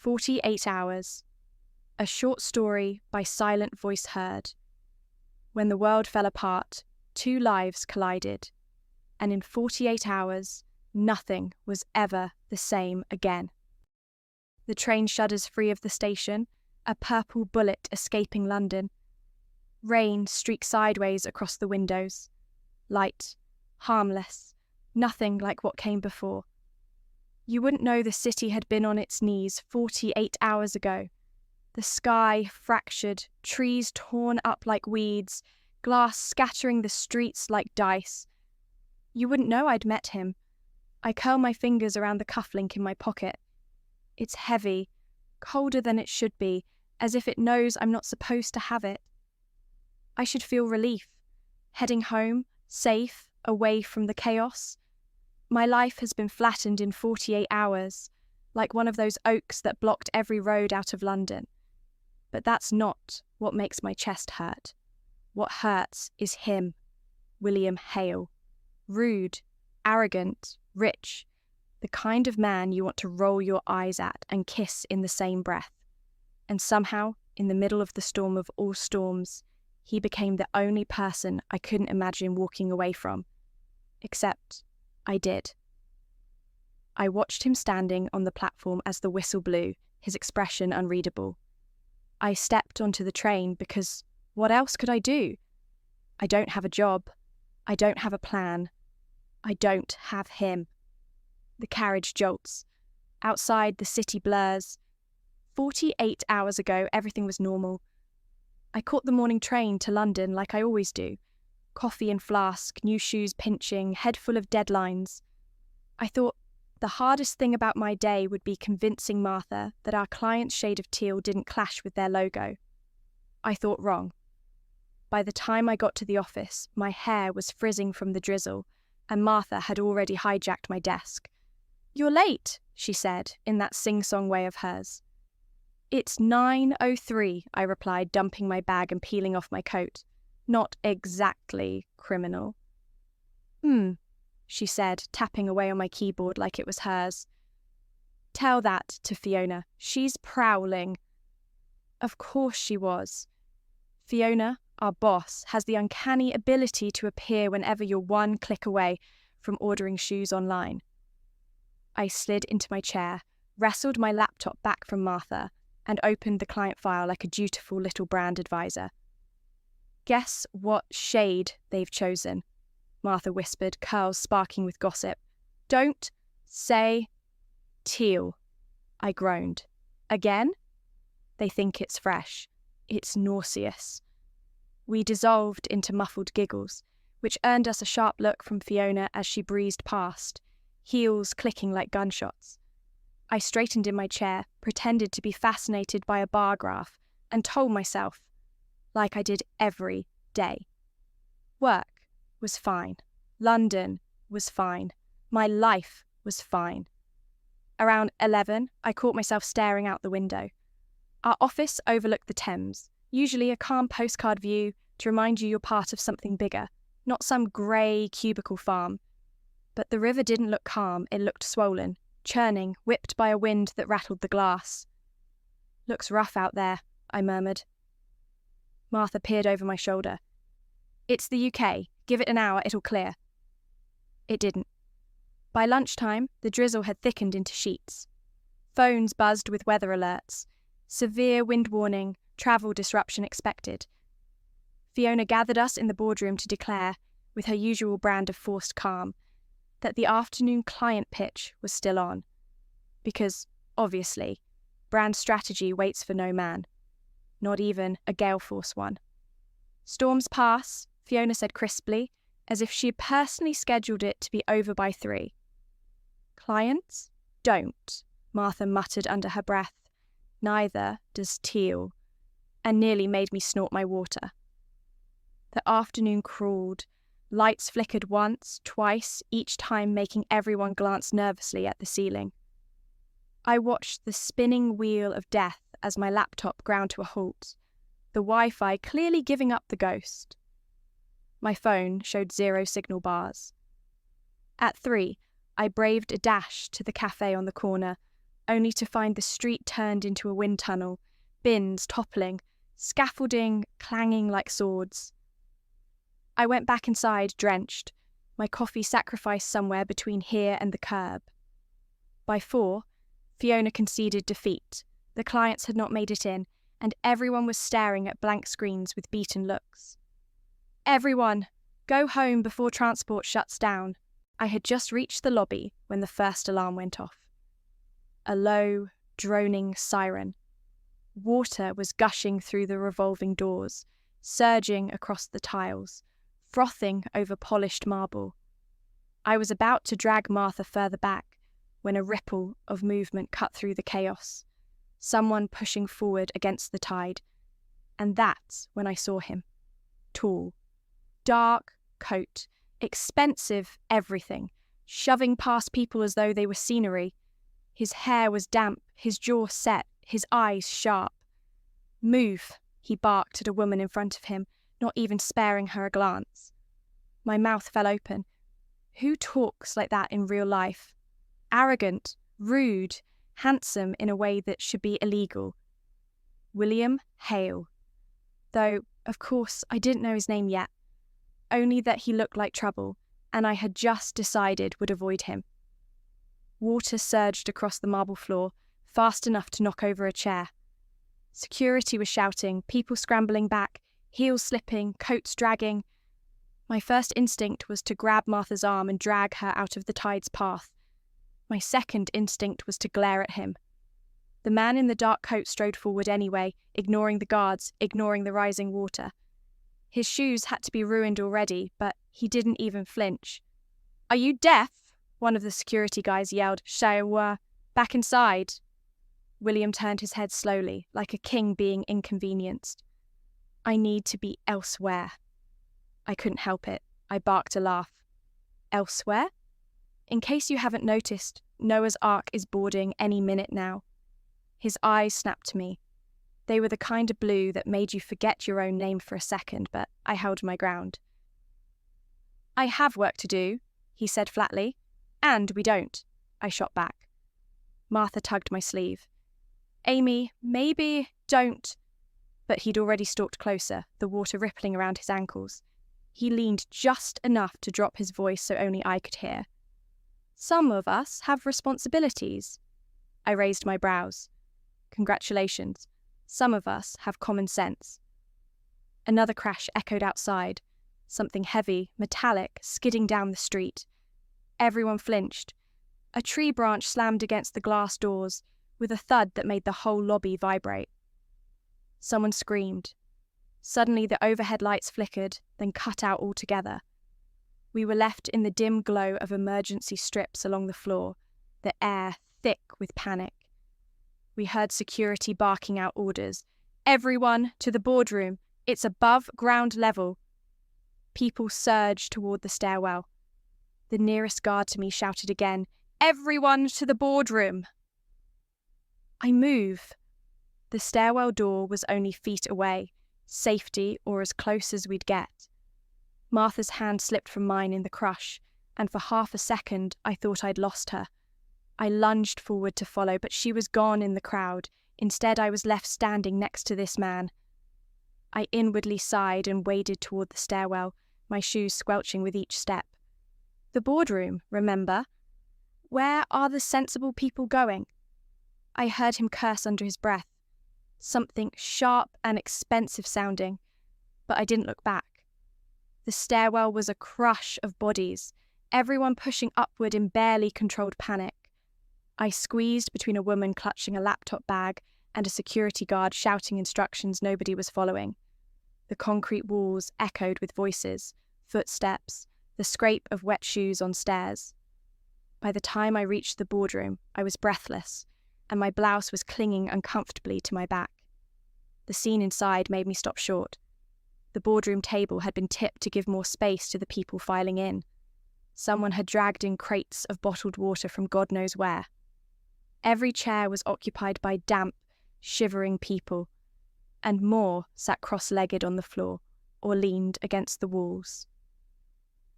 48 Hours. A short story by silent voice heard. When the world fell apart, two lives collided, and in 48 hours, nothing was ever the same again. The train shudders free of the station, a purple bullet escaping London. Rain streaks sideways across the windows. Light, harmless, nothing like what came before. You wouldn't know the city had been on its knees 48 hours ago. The sky fractured, trees torn up like weeds, glass scattering the streets like dice. You wouldn't know I'd met him. I curl my fingers around the cufflink in my pocket. It's heavy, colder than it should be, as if it knows I'm not supposed to have it. I should feel relief, heading home, safe, away from the chaos. My life has been flattened in 48 hours, like one of those oaks that blocked every road out of London. But that's not what makes my chest hurt. What hurts is him, William Hale. Rude, arrogant, rich, the kind of man you want to roll your eyes at and kiss in the same breath. And somehow, in the middle of the storm of all storms, he became the only person I couldn't imagine walking away from. Except I did. I watched him standing on the platform as the whistle blew, his expression unreadable. I stepped onto the train because what else could I do? I don't have a job. I don't have a plan. I don't have him. The carriage jolts. Outside, the city blurs. 48 hours ago, everything was normal. I caught the morning train to London like I always do. Coffee and flask, new shoes pinching, head full of deadlines. I thought the hardest thing about my day would be convincing Martha that our client's shade of teal didn't clash with their logo. I thought wrong. By the time I got to the office, my hair was frizzing from the drizzle, and Martha had already hijacked my desk. "You're late," she said, in that sing-song way of hers. "It's 9:03, I replied, dumping my bag and peeling off my coat. Not exactly criminal. She said, tapping away on my keyboard like it was hers. "Tell that to Fiona. She's prowling." Of course she was. Fiona, our boss, has the uncanny ability to appear whenever you're one click away from ordering shoes online. I slid into my chair, wrestled my laptop back from Martha, and opened the client file like a dutiful little brand advisor. "Guess what shade they've chosen?" Martha whispered, curls sparking with gossip. "Don't say teal," I groaned. "Again?" "They think it's fresh. It's nauseous." We dissolved into muffled giggles, which earned us a sharp look from Fiona as she breezed past, heels clicking like gunshots. I straightened in my chair, pretended to be fascinated by a bar graph, and told myself, like I did every day. Work was fine. London was fine. My life was fine. Around 11, I caught myself staring out the window. Our office overlooked the Thames, usually a calm postcard view to remind you you're part of something bigger, not some grey cubicle farm. But the river didn't look calm, it looked swollen, churning, whipped by a wind that rattled the glass. "Looks rough out there," I murmured. Martha peered over my shoulder. "It's the UK. Give it an hour, it'll clear." It didn't. By lunchtime, the drizzle had thickened into sheets. Phones buzzed with weather alerts. Severe wind warning, travel disruption expected. Fiona gathered us in the boardroom to declare, with her usual brand of forced calm, that the afternoon client pitch was still on. Because, obviously, brand strategy waits for no man. Not even a gale force one. "Storms pass," Fiona said crisply, as if she had personally scheduled it to be over by 3. "Clients don't," Martha muttered under her breath. "Neither does teal," and nearly made me snort my water. The afternoon crawled. Lights flickered once, twice, each time making everyone glance nervously at the ceiling. I watched the spinning wheel of death as my laptop ground to a halt, the Wi-Fi clearly giving up the ghost. My phone showed 0 signal bars. At 3, I braved a dash to the cafe on the corner, only to find the street turned into a wind tunnel, bins toppling, scaffolding clanging like swords. I went back inside, drenched, my coffee sacrificed somewhere between here and the curb. By 4, Fiona conceded defeat. The clients had not made it in, and everyone was staring at blank screens with beaten looks. Everyone, go home before transport shuts down. I had just reached the lobby when the first alarm went off. A low, droning siren. Water was gushing through the revolving doors, surging across the tiles, frothing over polished marble. I was about to drag Martha further back when a ripple of movement cut through the chaos, someone pushing forward against the tide, and that's when I saw him. Tall, dark coat, expensive everything, shoving past people as though they were scenery. His hair was damp, his jaw set, his eyes sharp. Move, he barked at a woman in front of him, not even sparing her a glance. My mouth fell open. Who talks like that in real life? Arrogant, rude, handsome in a way that should be illegal. William Hale. Though, of course, I didn't know his name yet. Only that he looked like trouble, and I had just decided would avoid him. Water surged across the marble floor, fast enough to knock over a chair. Security was shouting, people scrambling back, heels slipping, coats dragging. My first instinct was to grab Martha's arm and drag her out of the tide's path. My second instinct was to glare at him. The man in the dark coat strode forward anyway, ignoring the guards, ignoring the rising water. His shoes had to be ruined already, but he didn't even flinch. "Are you deaf?" one of the security guys yelled. "Shaiwa, back inside." William turned his head slowly, like a king being inconvenienced. "I need to be elsewhere." I couldn't help it. I barked a laugh. "Elsewhere?" In case you haven't noticed, Noah's Ark is boarding any minute now. His eyes snapped to me. They were the kind of blue that made you forget your own name for a second, but I held my ground. "I have work to do," he said flatly. "And we don't," I shot back. Martha tugged my sleeve. "Amy, maybe don't." But he'd already stalked closer, the water rippling around his ankles. He leaned just enough to drop his voice so only I could hear. "Some of us have responsibilities." I raised my brows. "Congratulations. Some of us have common sense." Another crash echoed outside, something heavy, metallic, skidding down the street. Everyone flinched. A tree branch slammed against the glass doors, with a thud that made the whole lobby vibrate. Someone screamed. Suddenly the overhead lights flickered, then cut out altogether. We were left in the dim glow of emergency strips along the floor, the air thick with panic. We heard security barking out orders. "Everyone to the boardroom. It's above ground level." People surged toward the stairwell. The nearest guard to me shouted again, "Everyone to the boardroom." I move. The stairwell door was only feet away, safety or as close as we'd get. Martha's hand slipped from mine in the crush, and for half a second I thought I'd lost her. I lunged forward to follow, but she was gone in the crowd. Instead, I was left standing next to this man. I inwardly sighed and waded toward the stairwell, my shoes squelching with each step. The boardroom, remember? Where are the sensible people going? I heard him curse under his breath, something sharp and expensive sounding, but I didn't look back. The stairwell was a crush of bodies, everyone pushing upward in barely controlled panic. I squeezed between a woman clutching a laptop bag and a security guard shouting instructions nobody was following. The concrete walls echoed with voices, footsteps, the scrape of wet shoes on stairs. By the time I reached the boardroom, I was breathless, and my blouse was clinging uncomfortably to my back. The scene inside made me stop short. The boardroom table had been tipped to give more space to the people filing in. Someone had dragged in crates of bottled water from God knows where. Every chair was occupied by damp, shivering people, and more sat cross-legged on the floor or leaned against the walls.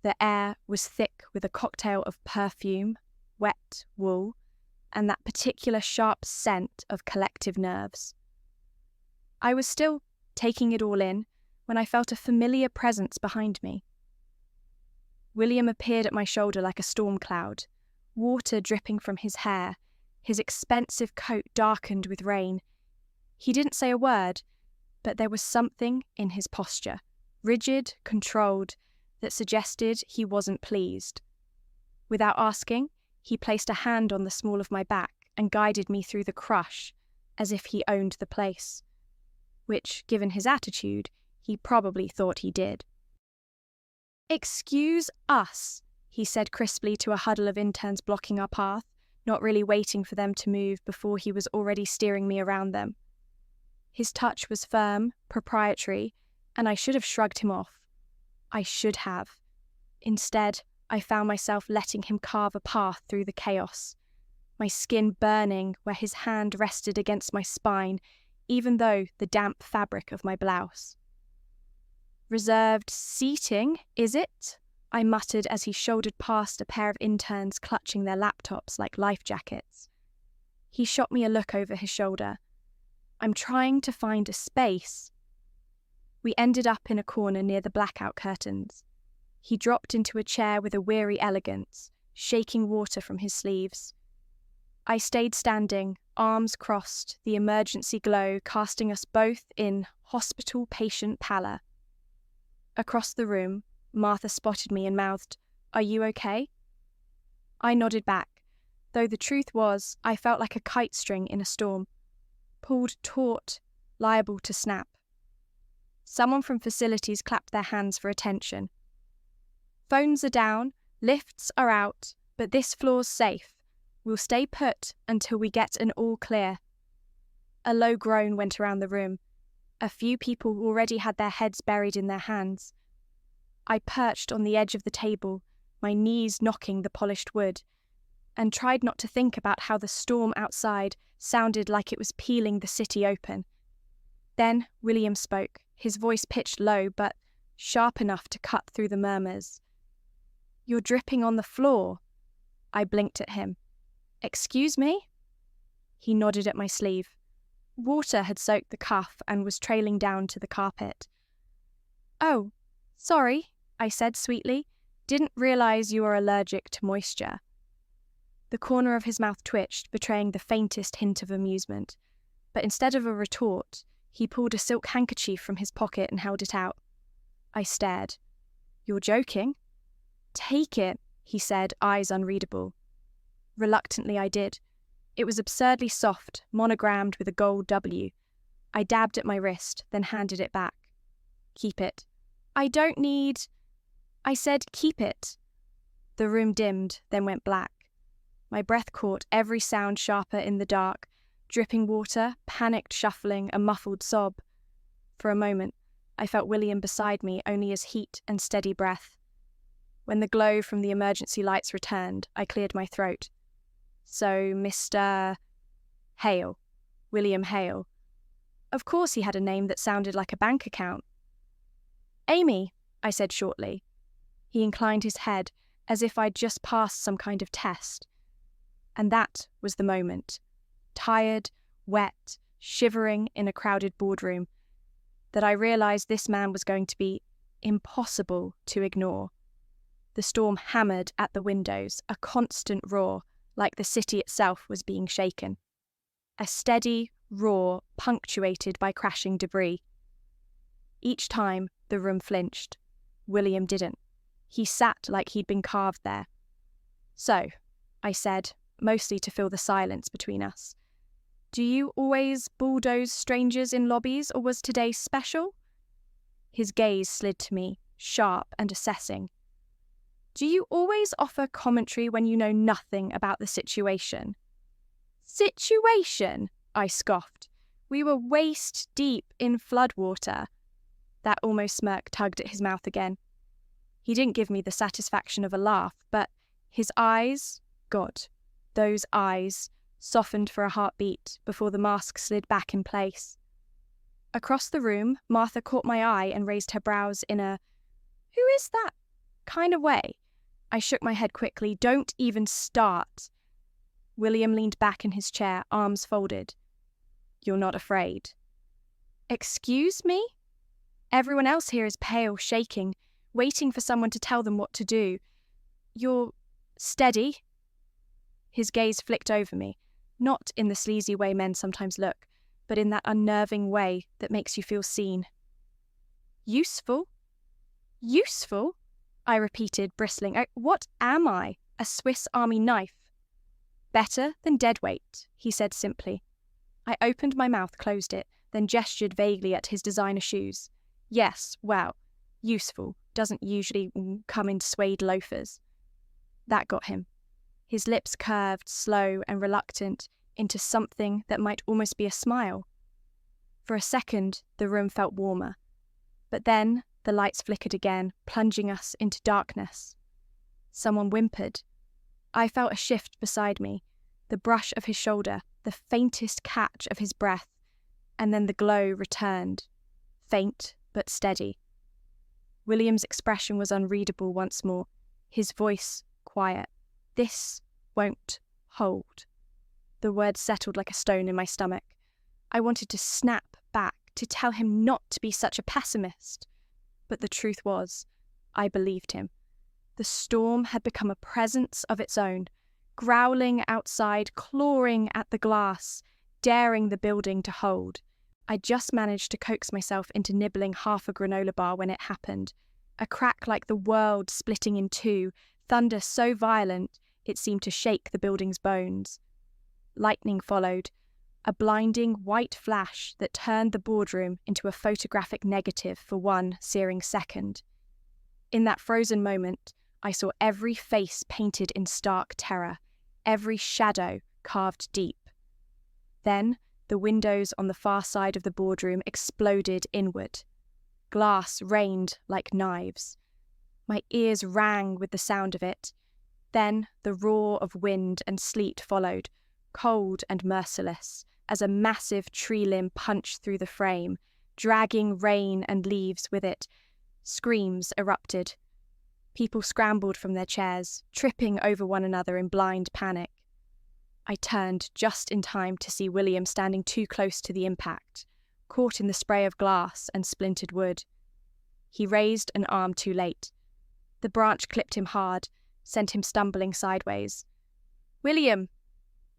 The air was thick with a cocktail of perfume, wet wool, and that particular sharp scent of collective nerves. I was still taking it all in when I felt a familiar presence behind me. William appeared at my shoulder like a storm cloud, water dripping from his hair, his expensive coat darkened with rain. He didn't say a word, but there was something in his posture, rigid, controlled, that suggested he wasn't pleased. Without asking, he placed a hand on the small of my back and guided me through the crush, as if he owned the place, which, given his attitude, he probably thought he did. "Excuse us," he said crisply to a huddle of interns blocking our path, not really waiting for them to move before he was already steering me around them. His touch was firm, proprietary, and I should have shrugged him off. I should have. Instead, I found myself letting him carve a path through the chaos, my skin burning where his hand rested against my spine, even though the damp fabric of my blouse. "Reserved seating, is it?" I muttered as he shouldered past a pair of interns clutching their laptops like life jackets. He shot me a look over his shoulder. "I'm trying to find a space." We ended up in a corner near the blackout curtains. He dropped into a chair with a weary elegance, shaking water from his sleeves. I stayed standing, arms crossed, the emergency glow casting us both in hospital patient pallor. Across the room, Martha spotted me and mouthed, "Are you okay?" I nodded back, though the truth was I felt like a kite string in a storm, pulled taut, liable to snap. Someone from facilities clapped their hands for attention. "Phones are down, lifts are out, but this floor's safe. We'll stay put until we get an all clear." A low groan went around the room. A few people already had their heads buried in their hands. I perched on the edge of the table, my knees knocking the polished wood, and tried not to think about how the storm outside sounded like it was peeling the city open. Then William spoke, his voice pitched low but sharp enough to cut through the murmurs. "You're dripping on the floor." I blinked at him. "Excuse me?" He nodded at my sleeve. Water had soaked the cuff and was trailing down to the carpet. "Oh, sorry," I said sweetly. "Didn't realize you were allergic to moisture." The corner of his mouth twitched, betraying the faintest hint of amusement. But instead of a retort, he pulled a silk handkerchief from his pocket and held it out. I stared. "You're joking?" "Take it," he said, eyes unreadable. Reluctantly I did. It was absurdly soft, monogrammed with a gold W. I dabbed at my wrist, then handed it back. "Keep it." "I don't need—" I said, "Keep it." The room dimmed, then went black. My breath caught every sound sharper in the dark, dripping water, panicked shuffling, a muffled sob. For a moment, I felt William beside me only as heat and steady breath. When the glow from the emergency lights returned, I cleared my throat. "So, Mr. Hale, William Hale." Of course he had a name that sounded like a bank account. "Amy," I said shortly. He inclined his head, as if I'd just passed some kind of test. And that was the moment. Tired, wet, shivering in a crowded boardroom, that I realized this man was going to be impossible to ignore. The storm hammered at the windows, a constant roar, like the city itself was being shaken. A steady roar punctuated by crashing debris. Each time, the room flinched. William didn't. He sat like he'd been carved there. "So," I said, mostly to fill the silence between us, "do you always bulldoze strangers in lobbies, or was today special?" His gaze slid to me, sharp and assessing. "Do you always offer commentary when you know nothing about the situation?" "Situation?" I scoffed. "We were waist deep in floodwater." That almost smirk tugged at his mouth again. He didn't give me the satisfaction of a laugh, but his eyes, God, those eyes, softened for a heartbeat before the mask slid back in place. Across the room, Martha caught my eye and raised her brows in a "Who is that?" kind of way. I shook my head quickly. "Don't even start." William leaned back in his chair, arms folded. "You're not afraid?" "Excuse me?" Everyone else here is pale, shaking, waiting for someone to tell them what to do. "You're steady?" His gaze flicked over me, not in the sleazy way men sometimes look, but in that unnerving way that makes you feel seen. "Useful? Useful?" I repeated, bristling. "What am I? A Swiss Army knife?" "Better than deadweight," he said simply. I opened my mouth, closed it, then gestured vaguely at his designer shoes. Yes, well, useful doesn't usually come in suede loafers. That got him. His lips curved, slow and reluctant, into something that might almost be a smile. For a second, the room felt warmer. But then the lights flickered again, plunging us into darkness. Someone whimpered. I felt a shift beside me, the brush of his shoulder, the faintest catch of his breath, and then the glow returned, faint but steady. William's expression was unreadable once more, his voice quiet. "This won't hold." The words settled like a stone in my stomach. I wanted to snap back, to tell him not to be such a pessimist. But the truth was, I believed him. The storm had become a presence of its own, growling outside, clawing at the glass, daring the building to hold. I just managed to coax myself into nibbling half a granola bar when it happened. A crack like the world splitting in two, thunder so violent it seemed to shake the building's bones. Lightning followed, a blinding white flash that turned the boardroom into a photographic negative for one searing second. In that frozen moment, I saw every face painted in stark terror, every shadow carved deep. Then, the windows on the far side of the boardroom exploded inward. Glass rained like knives. My ears rang with the sound of it. Then the roar of wind and sleet followed, cold and merciless, as a massive tree limb punched through the frame, dragging rain and leaves with it. Screams erupted. People scrambled from their chairs, tripping over one another in blind panic. I turned just in time to see William standing too close to the impact, caught in the spray of glass and splintered wood. He raised an arm too late. The branch clipped him hard, sent him stumbling sideways. "William!"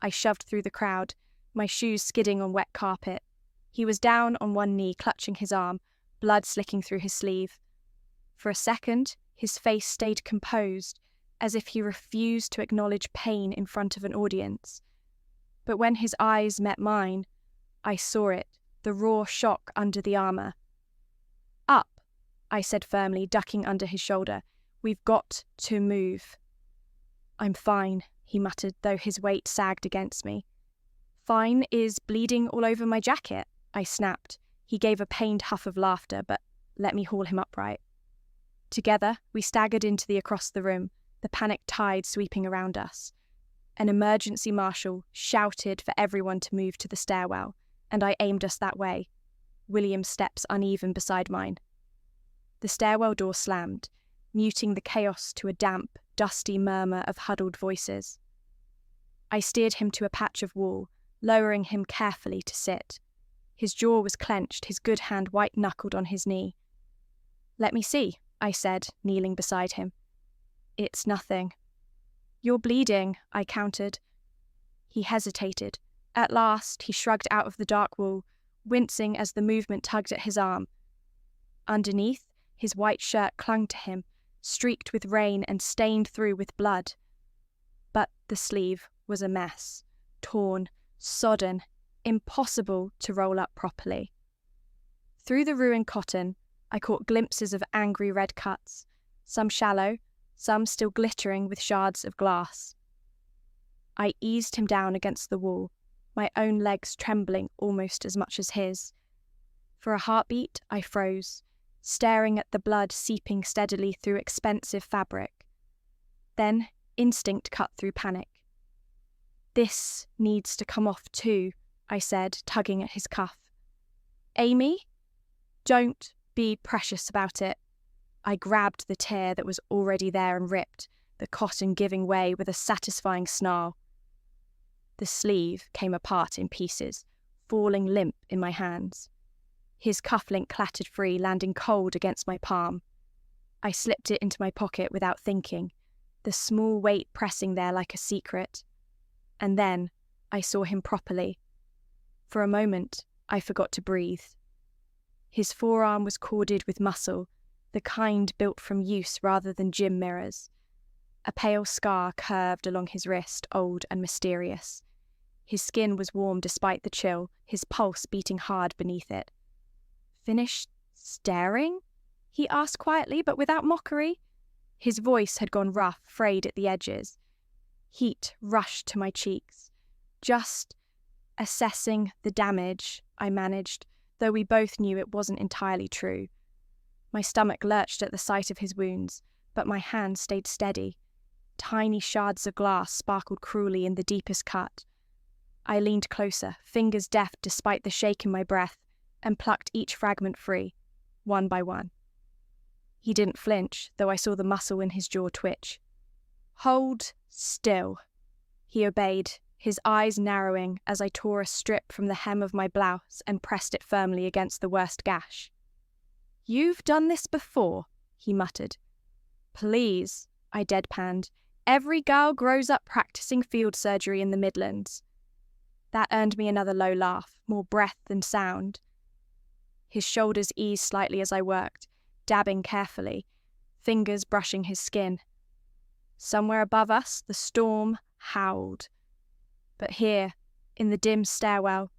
I shoved through the crowd, my shoes skidding on wet carpet. He was down on one knee, clutching his arm, blood slicking through his sleeve. For a second, his face stayed composed, as if he refused to acknowledge pain in front of an audience. But when his eyes met mine, I saw it, the raw shock under the armour. "Up," I said firmly, ducking under his shoulder. "We've got to move." "I'm fine," he muttered, though his weight sagged against me. "Fine is bleeding all over my jacket," I snapped. He gave a pained huff of laughter, but let me haul him upright. Together, we staggered into the across the room, the panic tide sweeping around us. An emergency marshal shouted for everyone to move to the stairwell, and I aimed us that way, William's steps uneven beside mine. The stairwell door slammed, muting the chaos to a damp, dusty murmur of huddled voices. I steered him to a patch of wall, lowering him carefully to sit. His jaw was clenched, his good hand white-knuckled on his knee. "Let me see," I said, kneeling beside him. "It's nothing." "You're bleeding," I countered. He hesitated. At last, he shrugged out of the dark wall, wincing as the movement tugged at his arm. Underneath, his white shirt clung to him, streaked with rain and stained through with blood. But the sleeve was a mess, torn, sodden, impossible to roll up properly. Through the ruined cotton, I caught glimpses of angry red cuts, some shallow, some still glittering with shards of glass. I eased him down against the wall, my own legs trembling almost as much as his. For a heartbeat, I froze, staring at the blood seeping steadily through expensive fabric. Then instinct cut through panic. "This needs to come off too," I said, tugging at his cuff. "Amy? Don't be precious about it." I grabbed the tear that was already there and ripped, the cotton giving way with a satisfying snarl. The sleeve came apart in pieces, falling limp in my hands. His cufflink clattered free, landing cold against my palm. I slipped it into my pocket without thinking, the small weight pressing there like a secret. And then I saw him properly. For a moment, I forgot to breathe. His forearm was corded with muscle, the kind built from use rather than gym mirrors. A pale scar curved along his wrist, old and mysterious. His skin was warm despite the chill, his pulse beating hard beneath it. "Finished staring?" he asked quietly, but without mockery. His voice had gone rough, frayed at the edges. Heat rushed to my cheeks. "Just assessing the damage," I managed, though we both knew it wasn't entirely true. My stomach lurched at the sight of his wounds, but my hand stayed steady. Tiny shards of glass sparkled cruelly in the deepest cut. I leaned closer, fingers deft despite the shake in my breath, and plucked each fragment free, one by one. He didn't flinch, though I saw the muscle in his jaw twitch. "Hold still." He obeyed, his eyes narrowing as I tore a strip from the hem of my blouse and pressed it firmly against the worst gash. "You've done this before," he muttered. "Please," I deadpanned. "Every girl grows up practicing field surgery in the Midlands." That earned me another low laugh, more breath than sound. His shoulders eased slightly as I worked, dabbing carefully, fingers brushing his skin. Somewhere above us, the storm howled. But here, in the dim stairwell,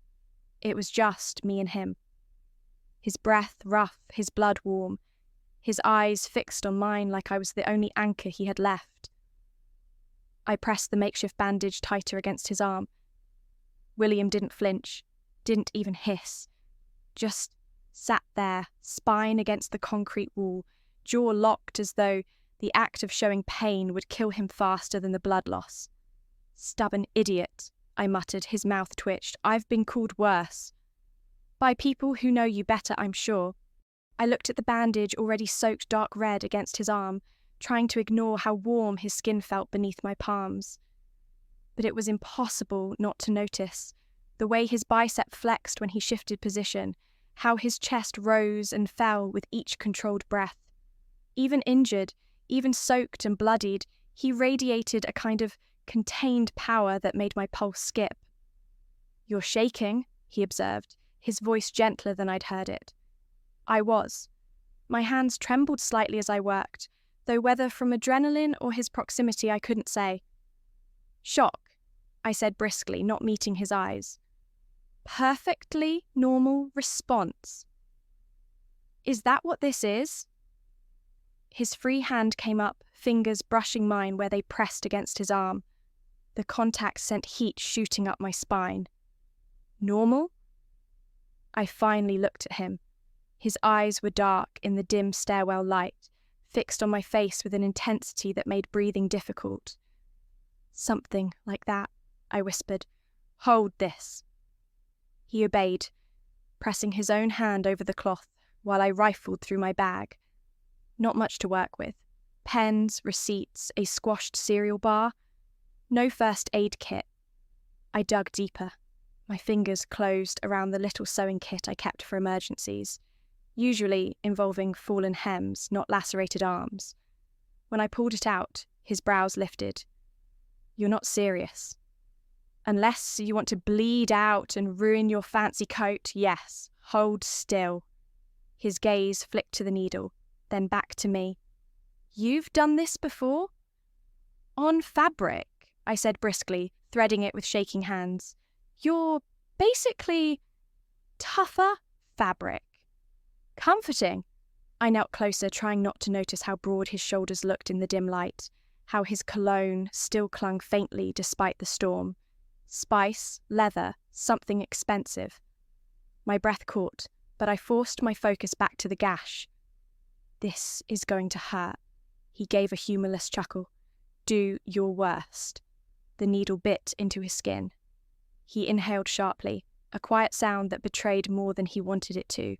it was just me and him. His breath rough, his blood warm, his eyes fixed on mine like I was the only anchor he had left. I pressed the makeshift bandage tighter against his arm. William didn't flinch, didn't even hiss, just sat there, spine against the concrete wall, jaw locked as though the act of showing pain would kill him faster than the blood loss. "Stubborn idiot," I muttered, his mouth twitched. "I've been called worse. By people who know you better, I'm sure." I looked at the bandage already soaked dark red against his arm, trying to ignore how warm his skin felt beneath my palms. But it was impossible not to notice the way his bicep flexed when he shifted position, how his chest rose and fell with each controlled breath. Even injured, even soaked and bloodied, he radiated a kind of contained power that made my pulse skip. "You're shaking," he observed, his voice gentler than I'd heard it. I was. My hands trembled slightly as I worked, though whether from adrenaline or his proximity I couldn't say. "Shock," I said briskly, not meeting his eyes. "Perfectly normal response. Is that what this is?" His free hand came up, fingers brushing mine where they pressed against his arm. The contact sent heat shooting up my spine. "Normal?" I finally looked at him. His eyes were dark in the dim stairwell light, fixed on my face with an intensity that made breathing difficult. "Something like that," I whispered. "Hold this." He obeyed, pressing his own hand over the cloth while I rifled through my bag. Not much to work with. Pens, receipts, a squashed cereal bar. No first aid kit. I dug deeper. My fingers closed around the little sewing kit I kept for emergencies, usually involving fallen hems, not lacerated arms. When I pulled it out, his brows lifted. "You're not serious. Unless you want to bleed out and ruin your fancy coat, yes, hold still." His gaze flicked to the needle, then back to me. "You've done this before?" "On fabric," I said briskly, threading it with shaking hands. "You're basically tougher fabric. Comforting." I knelt closer, trying not to notice how broad his shoulders looked in the dim light, how his cologne still clung faintly despite the storm. Spice, leather, something expensive. My breath caught, but I forced my focus back to the gash. "This is going to hurt." He gave a humorless chuckle. "Do your worst." The needle bit into his skin. He inhaled sharply, a quiet sound that betrayed more than he wanted it to.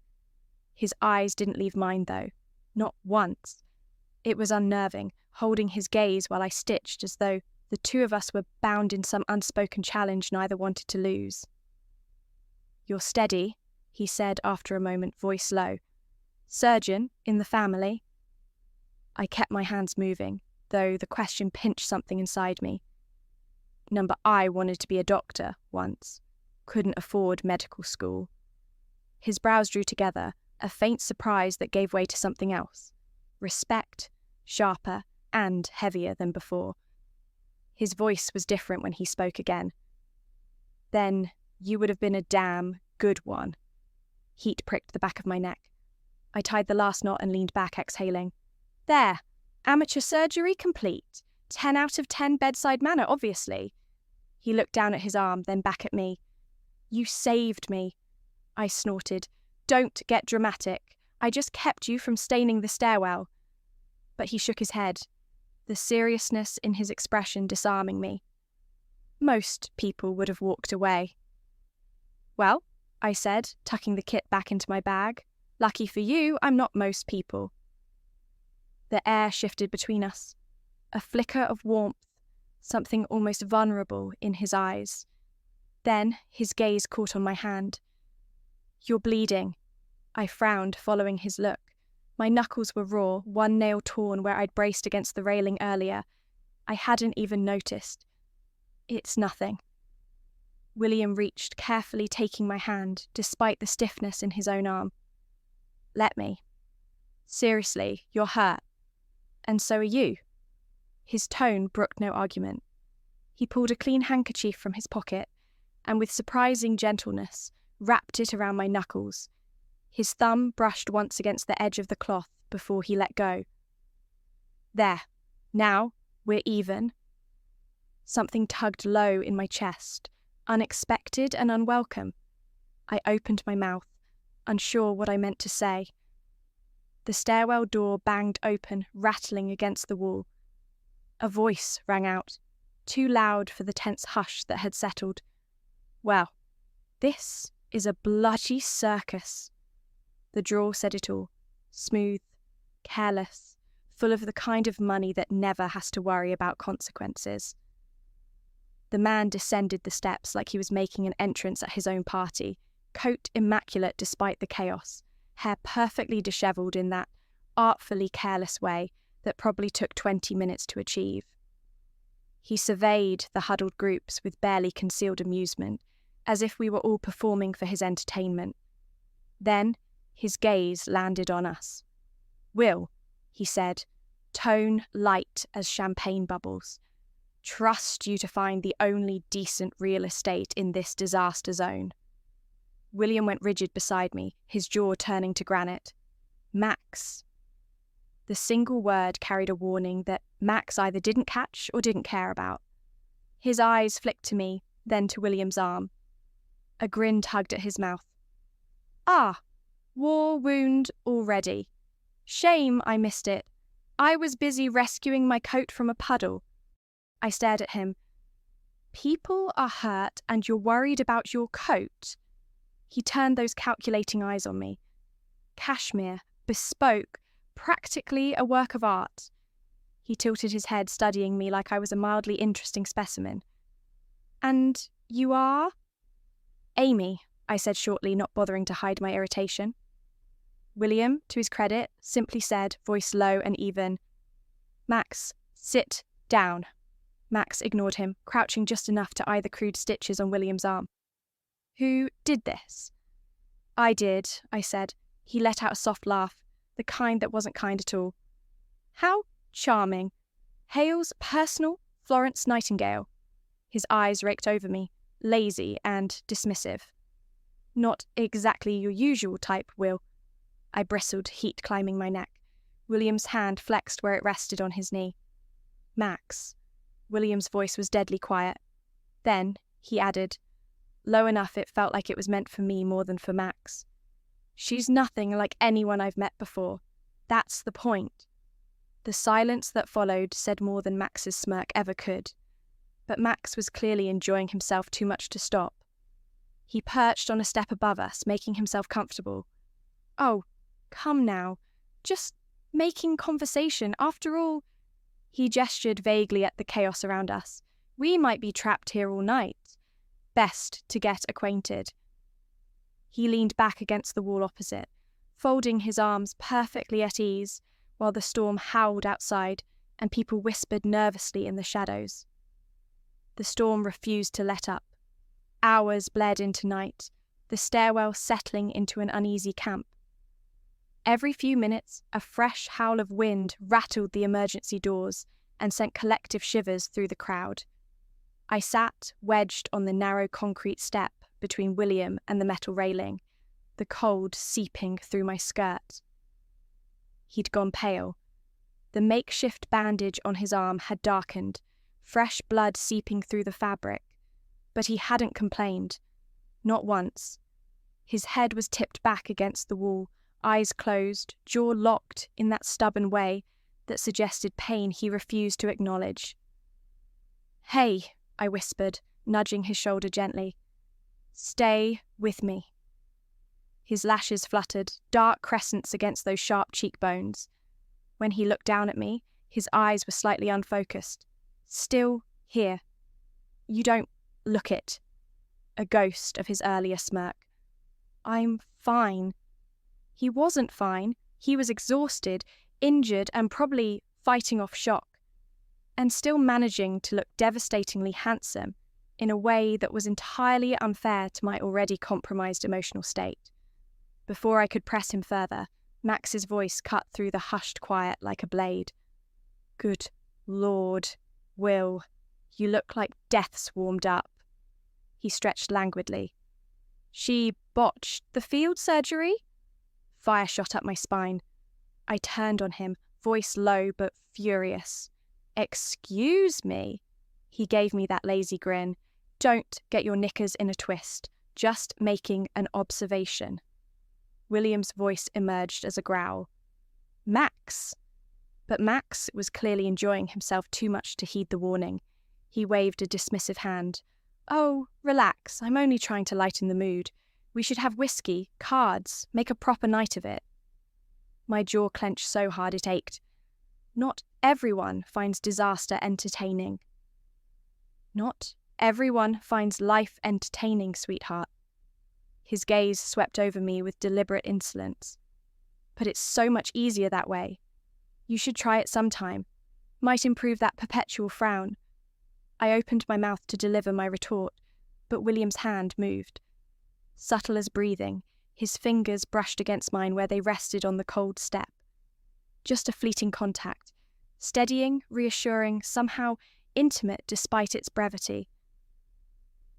His eyes didn't leave mine, though. Not once. It was unnerving, holding his gaze while I stitched as though The two of us were bound in some unspoken challenge neither wanted to lose. "You're steady," he said after a moment, voice low. "Surgeon in the family?" I kept my hands moving, though the question pinched something inside me. I wanted to be a doctor once. Couldn't afford medical school. His brows drew together, a faint surprise that gave way to something else. Respect, sharper and heavier than before. His voice was different when he spoke again. "Then you would have been a damn good one." Heat pricked the back of my neck. I tied the last knot and leaned back, exhaling. "There, amateur surgery complete. 10 out of 10 bedside manner, obviously." He looked down at his arm, then back at me. "You saved me," I snorted. "Don't get dramatic. I just kept you from staining the stairwell." But he shook his head, the seriousness in his expression disarming me. Most people would have walked away. "Well," I said, tucking the kit back into my bag. "Lucky for you, I'm not most people." The air shifted between us. A flicker of warmth, something almost vulnerable in his eyes. Then his gaze caught on my hand. "You're bleeding." I frowned, following his look. My knuckles were raw, one nail torn where I'd braced against the railing earlier. I hadn't even noticed. "It's nothing." William reached, carefully taking my hand, despite the stiffness in his own arm. "Let me." "Seriously, you're hurt. And so are you." His tone brooked no argument. He pulled a clean handkerchief from his pocket and, with surprising gentleness, wrapped it around my knuckles. His thumb brushed once against the edge of the cloth before he let go. "There. Now we're even." Something tugged low in my chest, unexpected and unwelcome. I opened my mouth, unsure what I meant to say. The stairwell door banged open, rattling against the wall. A voice rang out, too loud for the tense hush that had settled. "Well, this is a bloody circus." The drawl said it all. Smooth, careless, full of the kind of money that never has to worry about consequences. The man descended the steps like he was making an entrance at his own party, coat immaculate despite the chaos, hair perfectly dishevelled in that artfully careless way that probably took 20 minutes to achieve. He surveyed the huddled groups with barely concealed amusement, as if we were all performing for his entertainment. Then his gaze landed on us. "Will," he said, tone light as champagne bubbles, "trust you to find the only decent real estate in this disaster zone." William went rigid beside me, his jaw turning to granite. "Max." The single word carried a warning that Max either didn't catch or didn't care about. His eyes flicked to me, then to William's arm. A grin tugged at his mouth. "Ah, war wound already. Shame I missed it. I was busy rescuing my coat from a puddle." I stared at him. "People are hurt and you're worried about your coat?" He turned those calculating eyes on me. Cashmere, bespoke, practically a work of art. He tilted his head, studying me like I was a mildly interesting specimen. "And you are?" "Amy," I said shortly, not bothering to hide my irritation. William, to his credit, simply said, voice low and even, "Max, sit down." Max ignored him, crouching just enough to eye the crude stitches on William's arm. "Who did this?" "I did," I said. He let out a soft laugh, the kind that wasn't kind at all. "How charming. Hale's personal Florence Nightingale." His eyes raked over me, lazy and dismissive. "Not exactly your usual type, Will." I bristled, heat climbing my neck. William's hand flexed where it rested on his knee. "Max." William's voice was deadly quiet. Then he added, low enough it felt like it was meant for me more than for Max, "She's nothing like anyone I've met before. That's the point." The silence that followed said more than Max's smirk ever could. But Max was clearly enjoying himself too much to stop. He perched on a step above us, making himself comfortable. "Oh, come now. Just making conversation. After all..." He gestured vaguely at the chaos around us. We might be trapped here all night. Best to get acquainted. He leaned back against the wall opposite, folding his arms perfectly at ease, while the storm howled outside and people whispered nervously in the shadows. The storm refused to let up. Hours bled into night, the stairwell settling into an uneasy camp. Every few minutes, a fresh howl of wind rattled the emergency doors and sent collective shivers through the crowd. I sat wedged on the narrow concrete step between William and the metal railing, the cold seeping through my skirt. He'd gone pale. The makeshift bandage on his arm had darkened, fresh blood seeping through the fabric, but he hadn't complained. Not once. His head was tipped back against the wall, eyes closed, jaw locked in that stubborn way that suggested pain he refused to acknowledge. "Hey," I whispered, nudging his shoulder gently. "Stay with me." His lashes fluttered, dark crescents against those sharp cheekbones. When he looked down at me, his eyes were slightly unfocused. "Still here. You don't look it." A ghost of his earlier smirk. "I'm fine." He wasn't fine. He was exhausted, injured, and probably fighting off shock, and still managing to look devastatingly handsome in a way that was entirely unfair to my already compromised emotional state. Before I could press him further, Max's voice cut through the hushed quiet like a blade. "Good Lord, Will, you look like death's warmed up." He stretched languidly. "She botched the field surgery?" Fire shot up my spine. I turned on him, voice low but furious. "Excuse me?" He gave me that lazy grin. "Don't get your knickers in a twist. Just making an observation." William's voice emerged as a growl. "Max!" But Max was clearly enjoying himself too much to heed the warning. He waved a dismissive hand. "Oh, relax. I'm only trying to lighten the mood. We should have whiskey, cards, make a proper night of it." My jaw clenched so hard it ached. Not everyone finds disaster entertaining. Not everyone finds life entertaining, sweetheart. His gaze swept over me with deliberate insolence. "But it's so much easier that way. You should try it sometime. Might improve that perpetual frown." I opened my mouth to deliver my retort, but William's hand moved. Subtle as breathing, his fingers brushed against mine where they rested on the cold step. Just a fleeting contact, steadying, reassuring, somehow intimate despite its brevity.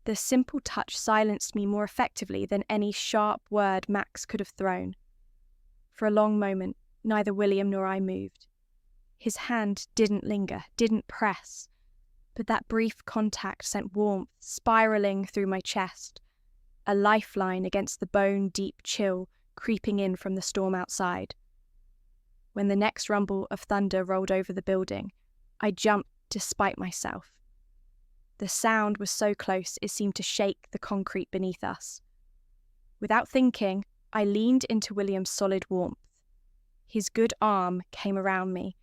The simple touch silenced me more effectively than any sharp word Max could have thrown. For a long moment, neither William nor I moved. His hand didn't linger, didn't press, but that brief contact sent warmth spiraling through my chest, a lifeline against the bone-deep chill creeping in from the storm outside. When the next rumble of thunder rolled over the building, I jumped despite myself. The sound was so close it seemed to shake the concrete beneath us. Without thinking, I leaned into William's solid warmth. His good arm came around me,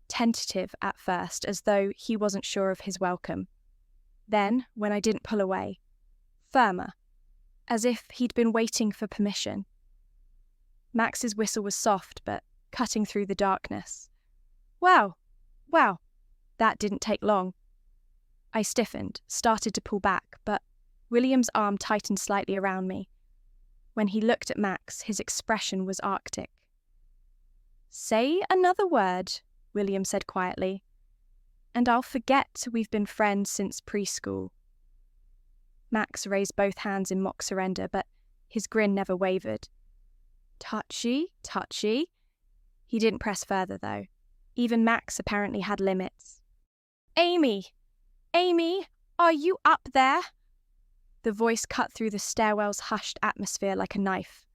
tentative at first, as though he wasn't sure of his welcome. Then, when I didn't pull away, firmer, as if he'd been waiting for permission. Max's whistle was soft, but cutting through the darkness. Wow, that didn't take long. I stiffened, started to pull back, but William's arm tightened slightly around me. When he looked at Max, his expression was arctic. "Say another word," William said quietly, "and I'll forget we've been friends since preschool." Max raised both hands in mock surrender, but his grin never wavered. "Touchy, touchy." He didn't press further, though. Even Max apparently had limits. Amy, are you up there?" The voice cut through the stairwell's hushed atmosphere like a knife.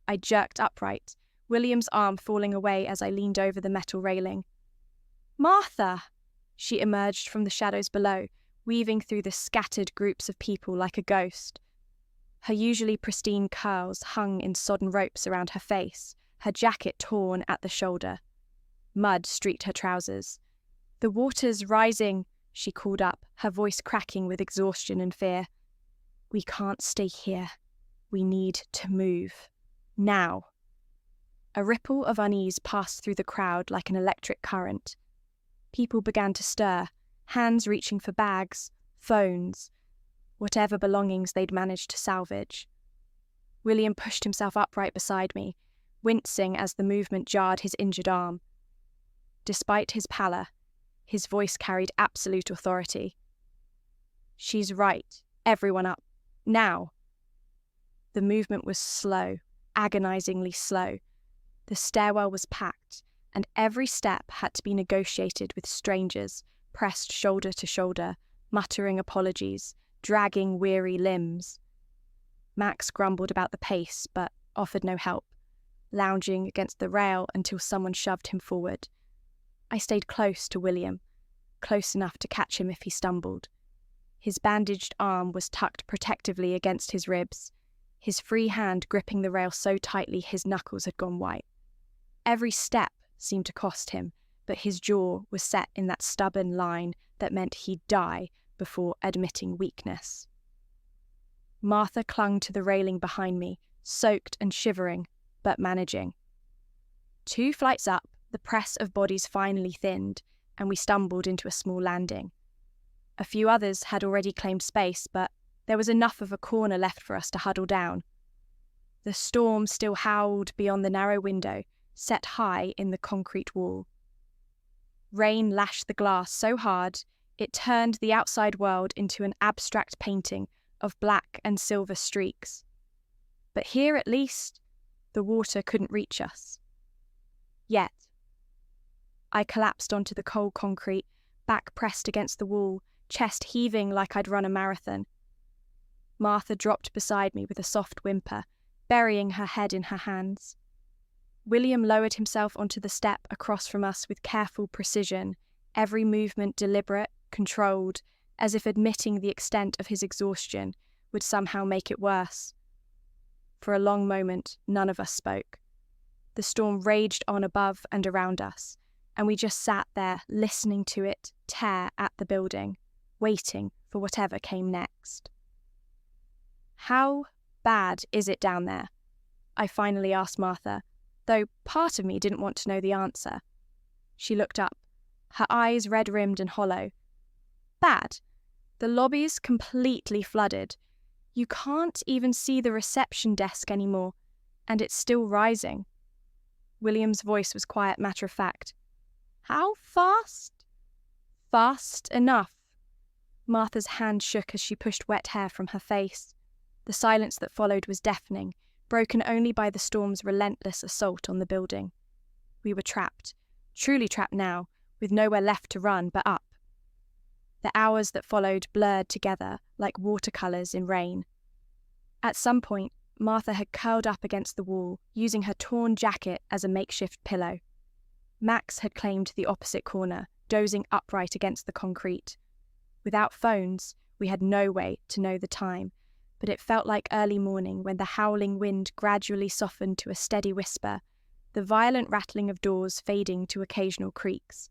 I jerked upright, William's arm falling away as I leaned over the metal railing. "Martha!" She emerged from the shadows below, weaving through the scattered groups of people like a ghost. Her usually pristine curls hung in sodden ropes around her face, her jacket torn at the shoulder. Mud streaked her trousers. "The water's rising," she called up, her voice cracking with exhaustion and fear. "We can't stay here. We need to move. Now." A ripple of unease passed through the crowd like an electric current. People began to stir, hands reaching for bags, phones, whatever belongings they'd managed to salvage. William pushed himself upright beside me, wincing as the movement jarred his injured arm. Despite his pallor, his voice carried absolute authority. "She's right. Everyone up. Now." The movement was slow, agonizingly slow. The stairwell was packed, and every step had to be negotiated with strangers, pressed shoulder to shoulder, muttering apologies, dragging weary limbs. Max grumbled about the pace, but offered no help, lounging against the rail until someone shoved him forward. I stayed close to William, close enough to catch him if he stumbled. His bandaged arm was tucked protectively against his ribs, his free hand gripping the rail so tightly his knuckles had gone white. Every step seemed to cost him, but his jaw was set in that stubborn line that meant he'd die before admitting weakness. Martha clung to the railing behind me, soaked and shivering, but managing. 2 flights up, the press of bodies finally thinned, and we stumbled into a small landing. A few others had already claimed space, but there was enough of a corner left for us to huddle down. The storm still howled beyond the narrow window, set high in the concrete wall. Rain lashed the glass so hard, it turned the outside world into an abstract painting of black and silver streaks. But here, at least, the water couldn't reach us. Yet. I collapsed onto the cold concrete, back pressed against the wall, chest heaving like I'd run a marathon. Martha dropped beside me with a soft whimper, burying her head in her hands. William lowered himself onto the step across from us with careful precision, every movement deliberate, controlled, as if admitting the extent of his exhaustion would somehow make it worse. For a long moment, none of us spoke. The storm raged on above and around us, and we just sat there listening to it tear at the building, waiting for whatever came next. "How bad is it down there?" I finally asked Martha, though part of me didn't want to know the answer. She looked up, her eyes red-rimmed and hollow. "Bad. The lobby's completely flooded. You can't even see the reception desk anymore, and it's still rising." William's voice was quiet, matter-of-fact. "How fast?" "Fast enough." Martha's hand shook as she pushed wet hair from her face. The silence that followed was deafening, broken only by the storm's relentless assault on the building. We were trapped, truly trapped now, with nowhere left to run but up. The hours that followed blurred together like watercolours in rain. At some point, Martha had curled up against the wall, using her torn jacket as a makeshift pillow. Max had claimed the opposite corner, dozing upright against the concrete. Without phones, we had no way to know the time, but it felt like early morning when the howling wind gradually softened to a steady whisper, the violent rattling of doors fading to occasional creaks.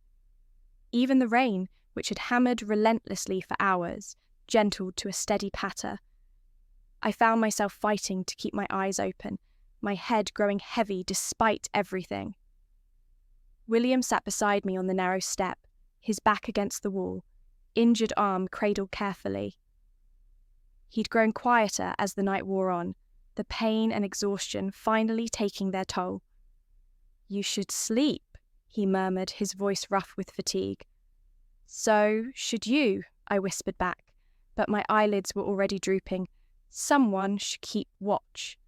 Even the rain, which had hammered relentlessly for hours, gentled to a steady patter. I found myself fighting to keep my eyes open, my head growing heavy despite everything. William sat beside me on the narrow step, his back against the wall, injured arm cradled carefully. He'd grown quieter as the night wore on, the pain and exhaustion finally taking their toll. "You should sleep," he murmured, his voice rough with fatigue. "So should you," I whispered back, but my eyelids were already drooping. "Someone should keep watch."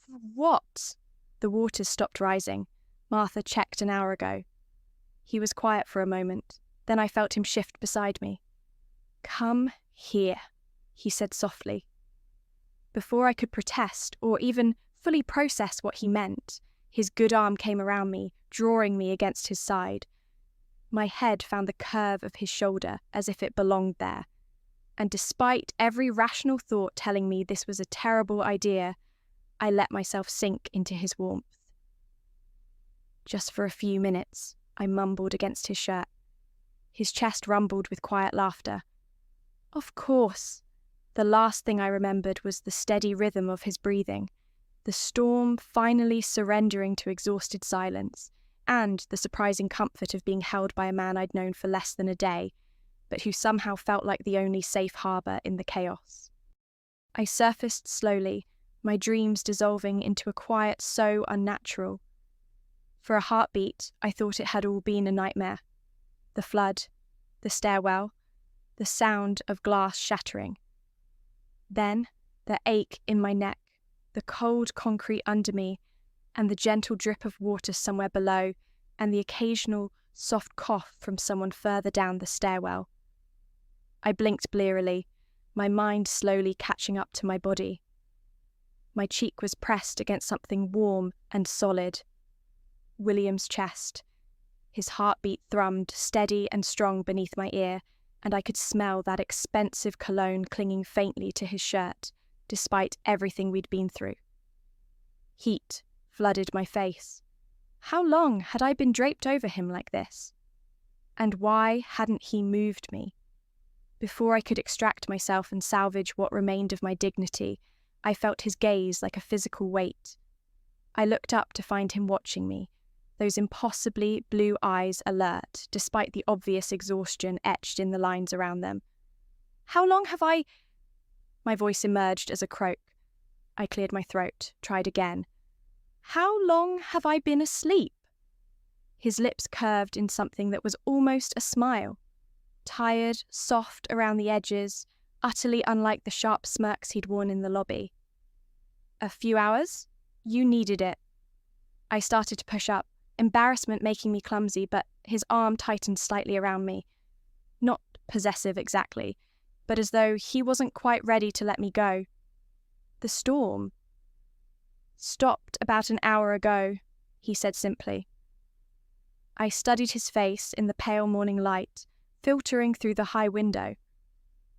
"What?" The waters stopped rising. Martha checked an hour ago. He was quiet for a moment, then I felt him shift beside me. "Come here," he said softly. Before I could protest or even fully process what he meant, his good arm came around me, drawing me against his side. My head found the curve of his shoulder as if it belonged there, and despite every rational thought telling me this was a terrible idea, I let myself sink into his warmth. "Just for a few minutes," I mumbled against his shirt. His chest rumbled with quiet laughter. Of course. The last thing I remembered was the steady rhythm of his breathing, the storm finally surrendering to exhausted silence, and the surprising comfort of being held by a man I'd known for less than a day, but who somehow felt like the only safe harbour in the chaos. I surfaced slowly, my dreams dissolving into a quiet so unnatural. For a heartbeat, I thought it had all been a nightmare. The flood, the stairwell, the sound of glass shattering. Then, the ache in my neck, the cold concrete under me, and the gentle drip of water somewhere below, and the occasional soft cough from someone further down the stairwell. I blinked blearily, my mind slowly catching up to my body. My cheek was pressed against something warm and solid. William's chest. His heartbeat thrummed steady and strong beneath my ear, and I could smell that expensive cologne clinging faintly to his shirt, despite everything we'd been through. Heat flooded my face. How long had I been draped over him like this? And why hadn't he moved me? Before I could extract myself and salvage what remained of my dignity, I felt his gaze like a physical weight. I looked up to find him watching me, those impossibly blue eyes alert, despite the obvious exhaustion etched in the lines around them. How long have I... My voice emerged as a croak. I cleared my throat, tried again. How long have I been asleep? His lips curved in something that was almost a smile. Tired, soft around the edges, utterly unlike the sharp smirks he'd worn in the lobby. A few hours? You needed it. I started to push up, embarrassment making me clumsy, but his arm tightened slightly around me. Not possessive exactly, but as though he wasn't quite ready to let me go. The storm stopped about an hour ago, he said simply. I studied his face in the pale morning light, filtering through the high window.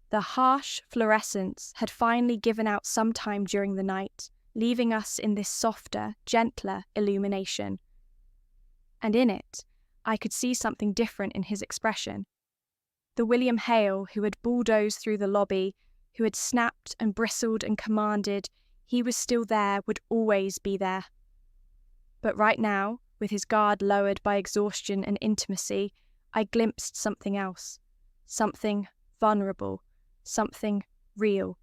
The harsh fluorescence had finally given out sometime during the night, leaving us in this softer, gentler illumination. And in it, I could see something different in his expression. The William Hale who had bulldozed through the lobby, who had snapped and bristled and commanded, he was still there, would always be there. But right now, with his guard lowered by exhaustion and intimacy, I glimpsed something else, something vulnerable, something real,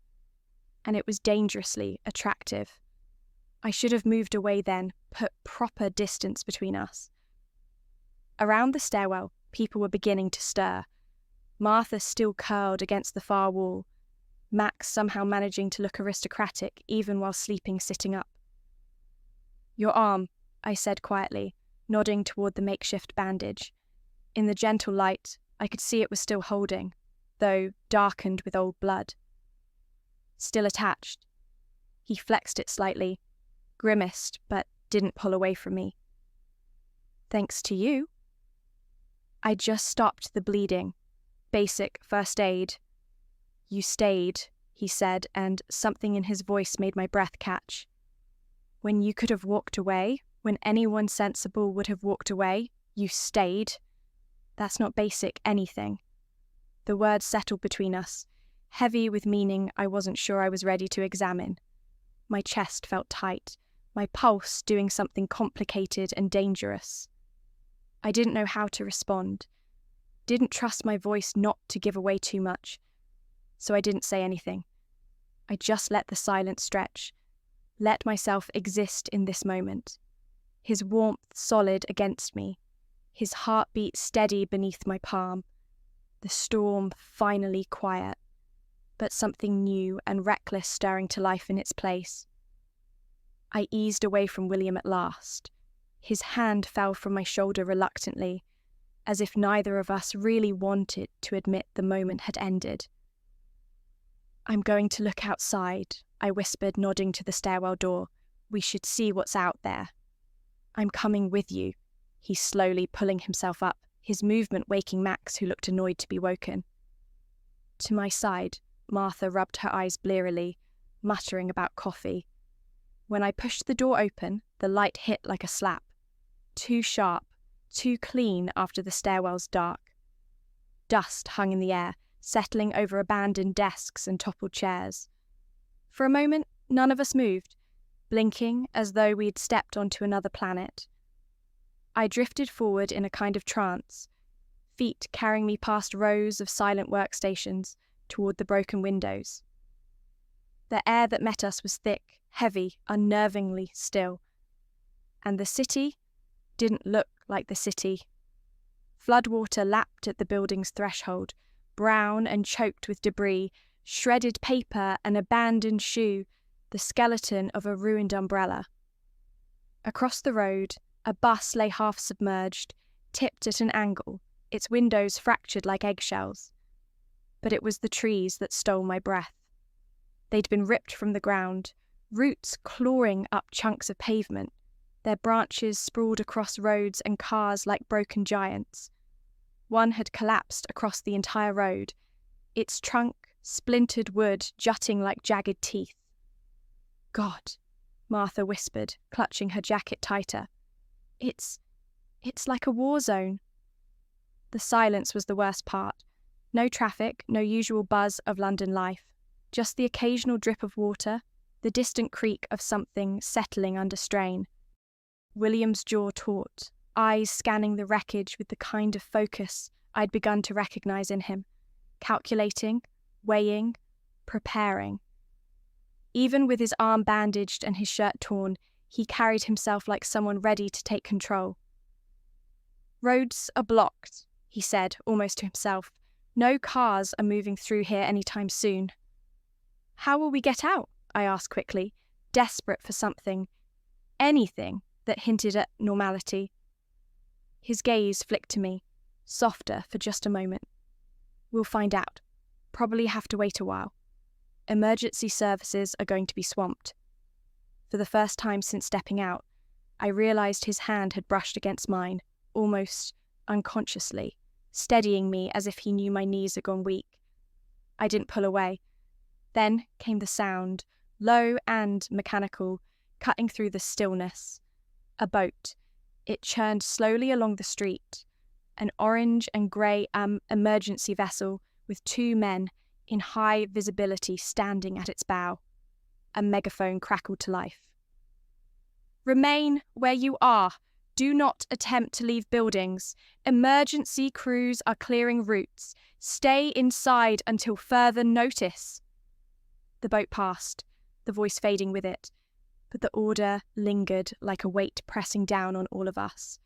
and it was dangerously attractive. I should have moved away then, put proper distance between us. Around the stairwell, people were beginning to stir. Martha still curled against the far wall, Max somehow managing to look aristocratic even while sleeping sitting up. Your arm, I said quietly, nodding toward the makeshift bandage. In the gentle light, I could see it was still holding, though darkened with old blood. Still attached. He flexed it slightly, grimaced, but didn't pull away from me. Thanks to you. I just stopped the bleeding. Basic first aid. You stayed, he said, and something in his voice made my breath catch. When you could have walked away, when anyone sensible would have walked away, you stayed. That's not basic anything. The words settled between us, heavy with meaning I wasn't sure I was ready to examine. My chest felt tight, my pulse doing something complicated and dangerous. I didn't know how to respond. Didn't trust my voice not to give away too much, so I didn't say anything. I just let the silence stretch, let myself exist in this moment. His warmth solid against me, his heartbeat steady beneath my palm, the storm finally quiet, but something new and reckless stirring to life in its place. I eased away from William at last. His hand fell from my shoulder reluctantly, as if neither of us really wanted to admit the moment had ended. I'm going to look outside, I whispered, nodding to the stairwell door. We should see what's out there. I'm coming with you, he slowly pulling himself up, his movement waking Max, who looked annoyed to be woken. To my side, Martha rubbed her eyes blearily, muttering about coffee. When I pushed the door open, the light hit like a slap. Too sharp, too clean after the stairwell's dark. Dust hung in the air, settling over abandoned desks and toppled chairs. For a moment, none of us moved, blinking as though we'd stepped onto another planet. I drifted forward in a kind of trance, feet carrying me past rows of silent workstations toward the broken windows. The air that met us was thick, heavy, unnervingly still. And the city didn't look like the city. Floodwater lapped at the building's threshold, brown and choked with debris, shredded paper, an abandoned shoe, the skeleton of a ruined umbrella. Across the road, a bus lay half submerged, tipped at an angle, its windows fractured like eggshells. But it was the trees that stole my breath. They'd been ripped from the ground, roots clawing up chunks of pavement, their branches sprawled across roads and cars like broken giants. One had collapsed across the entire road, its trunk splintered wood jutting like jagged teeth. God, Martha whispered, clutching her jacket tighter. It's like a war zone. The silence was the worst part. No traffic, no usual buzz of London life, just the occasional drip of water, the distant creak of something settling under strain. William's jaw taut, eyes scanning the wreckage with the kind of focus I'd begun to recognise in him, calculating, weighing, preparing. Even with his arm bandaged and his shirt torn, he carried himself like someone ready to take control. "Roads are blocked," he said, almost to himself. "No cars are moving through here anytime soon." "How will we get out?" I asked quickly, desperate for something, anything that hinted at normality. His gaze flicked to me, softer for just a moment. "We'll find out. Probably have to wait a while. Emergency services are going to be swamped." For the first time since stepping out, I realised his hand had brushed against mine, almost unconsciously, steadying me as if he knew my knees had gone weak. I didn't pull away. Then came the sound, low and mechanical, cutting through the stillness. A boat. It churned slowly along the street. An orange and grey emergency vessel with two men in high visibility standing at its bow. A megaphone crackled to life. "Remain where you are. Do not attempt to leave buildings. Emergency crews are clearing routes. Stay inside until further notice." The boat passed, the voice fading with it, but the order lingered like a weight pressing down on all of us.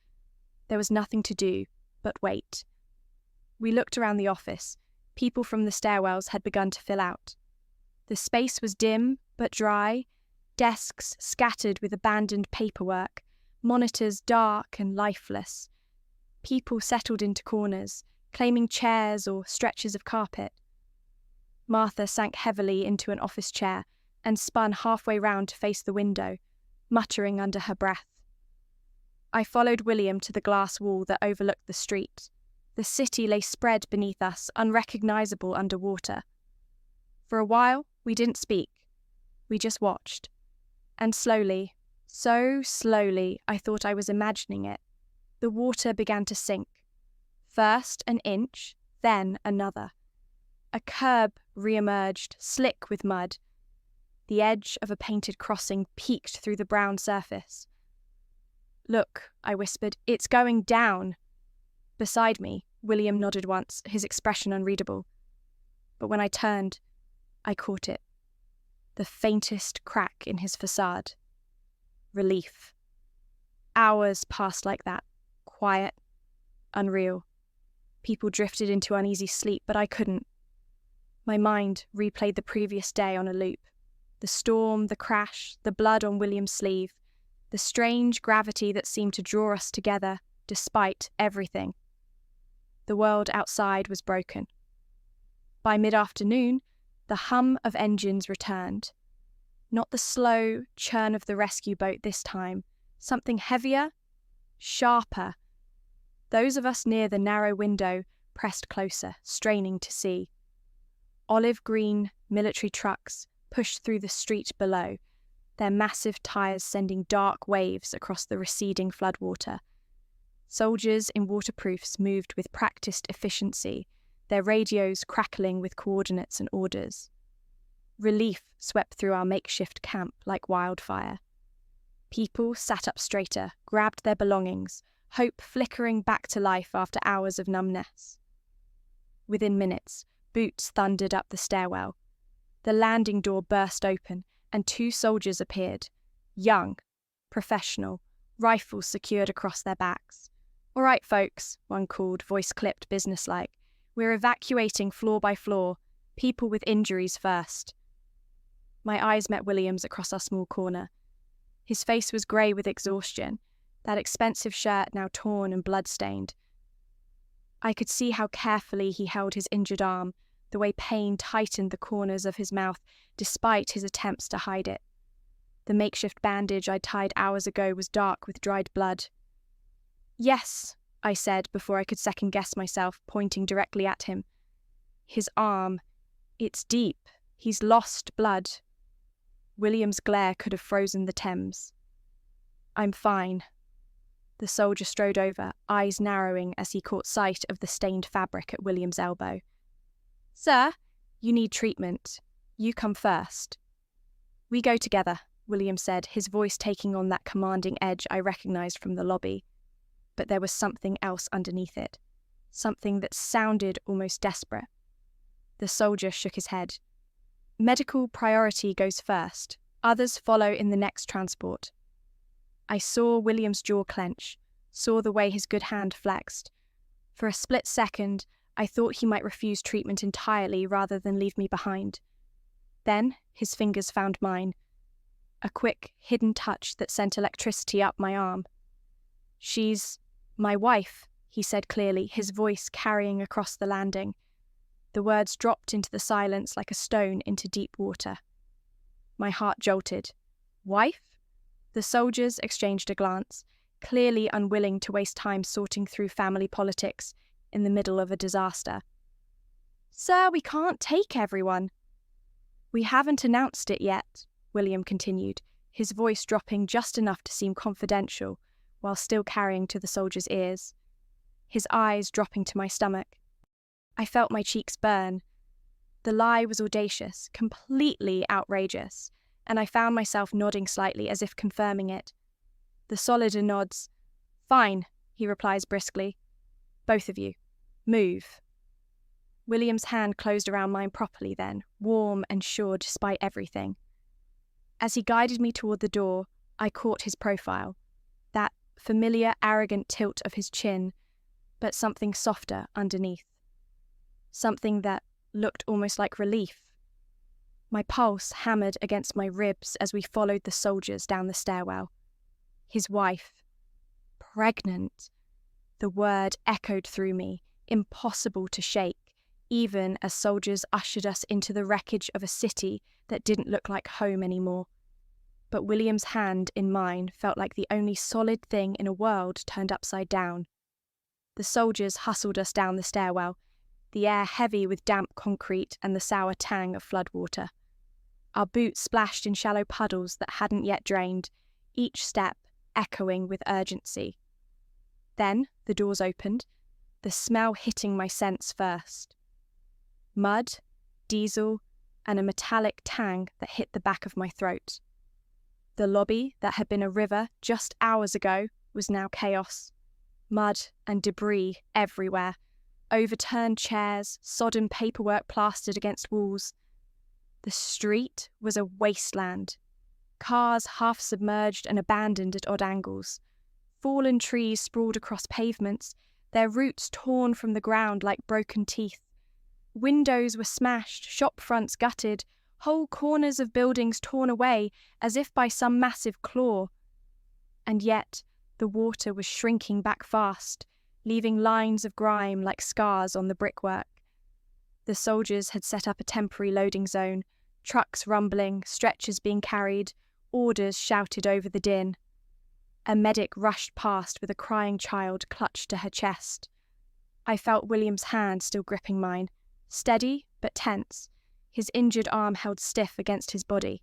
There was nothing to do but wait. We looked around the office. People from the stairwells had begun to fill out. The space was dim but dry, desks scattered with abandoned paperwork, monitors dark and lifeless. People settled into corners, claiming chairs or stretches of carpet. Martha sank heavily into an office chair and spun halfway round to face the window, muttering under her breath. I followed William to the glass wall that overlooked the street. The city lay spread beneath us, unrecognisable under water. For a while, we didn't speak. We just watched. And slowly, so slowly, I thought I was imagining it, the water began to sink. First an inch, then another. A curb re-emerged, slick with mud. The edge of a painted crossing peeked through the brown surface. "Look," I whispered, "it's going down." Beside me, William nodded once, his expression unreadable. But when I turned, I caught it. The faintest crack in his facade. Relief. Hours passed like that, quiet, unreal. People drifted into uneasy sleep, but I couldn't. My mind replayed the previous day on a loop. The storm, the crash, the blood on William's sleeve, the strange gravity that seemed to draw us together despite everything. The world outside was broken. By mid-afternoon, the hum of engines returned. Not the slow churn of the rescue boat this time. Something heavier, sharper. Those of us near the narrow window pressed closer, straining to see. Olive green military trucks pushed through the street below, their massive tyres sending dark waves across the receding floodwater. Soldiers in waterproofs moved with practiced efficiency, their radios crackling with coordinates and orders. Relief swept through our makeshift camp like wildfire. People sat up straighter, grabbed their belongings, hope flickering back to life after hours of numbness. Within minutes, boots thundered up the stairwell. The landing door burst open, and 2 soldiers appeared. Young, professional, rifles secured across their backs. "All right, folks," one called, voice clipped businesslike. "We're evacuating floor by floor. People with injuries first." My eyes met William's across our small corner. His face was grey with exhaustion, that expensive shirt now torn and blood-stained. I could see how carefully he held his injured arm, the way pain tightened the corners of his mouth despite his attempts to hide it. The makeshift bandage I'd tied hours ago was dark with dried blood. "Yes," I said before I could second-guess myself, pointing directly at him. "His arm. It's deep. He's lost blood." William's glare could have frozen the Thames. "I'm fine." The soldier strode over, eyes narrowing as he caught sight of the stained fabric at William's elbow. "Sir, you need treatment. You come first." "We go together," William said, his voice taking on that commanding edge I recognized from the lobby. But there was something else underneath it, something that sounded almost desperate. The soldier shook his head. "Medical priority goes first. Others follow in the next transport." I saw William's jaw clench, saw the way his good hand flexed. For a split second, I thought he might refuse treatment entirely rather than leave me behind. Then his fingers found mine, a quick, hidden touch that sent electricity up my arm. "She's my wife," he said clearly, his voice carrying across the landing. The words dropped into the silence like a stone into deep water. My heart jolted. "Wife?" The soldiers exchanged a glance, clearly unwilling to waste time sorting through family politics in the middle of a disaster. "Sir, we can't take everyone." "We haven't announced it yet," William continued, his voice dropping just enough to seem confidential while still carrying to the soldier's ears. His eyes dropping to my stomach. I felt my cheeks burn. The lie was audacious, completely outrageous, and I found myself nodding slightly as if confirming it. The solider nods. "Fine," he replies briskly. "Both of you. Move." William's hand closed around mine properly then, warm and sure despite everything. As he guided me toward the door, I caught his profile, that familiar, arrogant tilt of his chin, but something softer underneath. Something that looked almost like relief. My pulse hammered against my ribs as we followed the soldiers down the stairwell. His wife. Pregnant. The word echoed through me, impossible to shake, even as soldiers ushered us into the wreckage of a city that didn't look like home anymore. But William's hand in mine felt like the only solid thing in a world turned upside down. The soldiers hustled us down the stairwell, the air heavy with damp concrete and the sour tang of floodwater. Our boots splashed in shallow puddles that hadn't yet drained, each step echoing with urgency. Then the doors opened, the smell hitting my sense first. Mud, diesel, and a metallic tang that hit the back of my throat. The lobby that had been a river just hours ago was now chaos. Mud and debris everywhere. Overturned chairs, sodden paperwork plastered against walls. The street was a wasteland. Cars half submerged and abandoned at odd angles. Fallen trees sprawled across pavements, their roots torn from the ground like broken teeth. Windows were smashed, shop fronts gutted, whole corners of buildings torn away as if by some massive claw. And yet, the water was shrinking back fast, leaving lines of grime like scars on the brickwork. The soldiers had set up a temporary loading zone, trucks rumbling, stretchers being carried, orders shouted over the din. A medic rushed past with a crying child clutched to her chest. I felt William's hand still gripping mine, steady but tense, his injured arm held stiff against his body.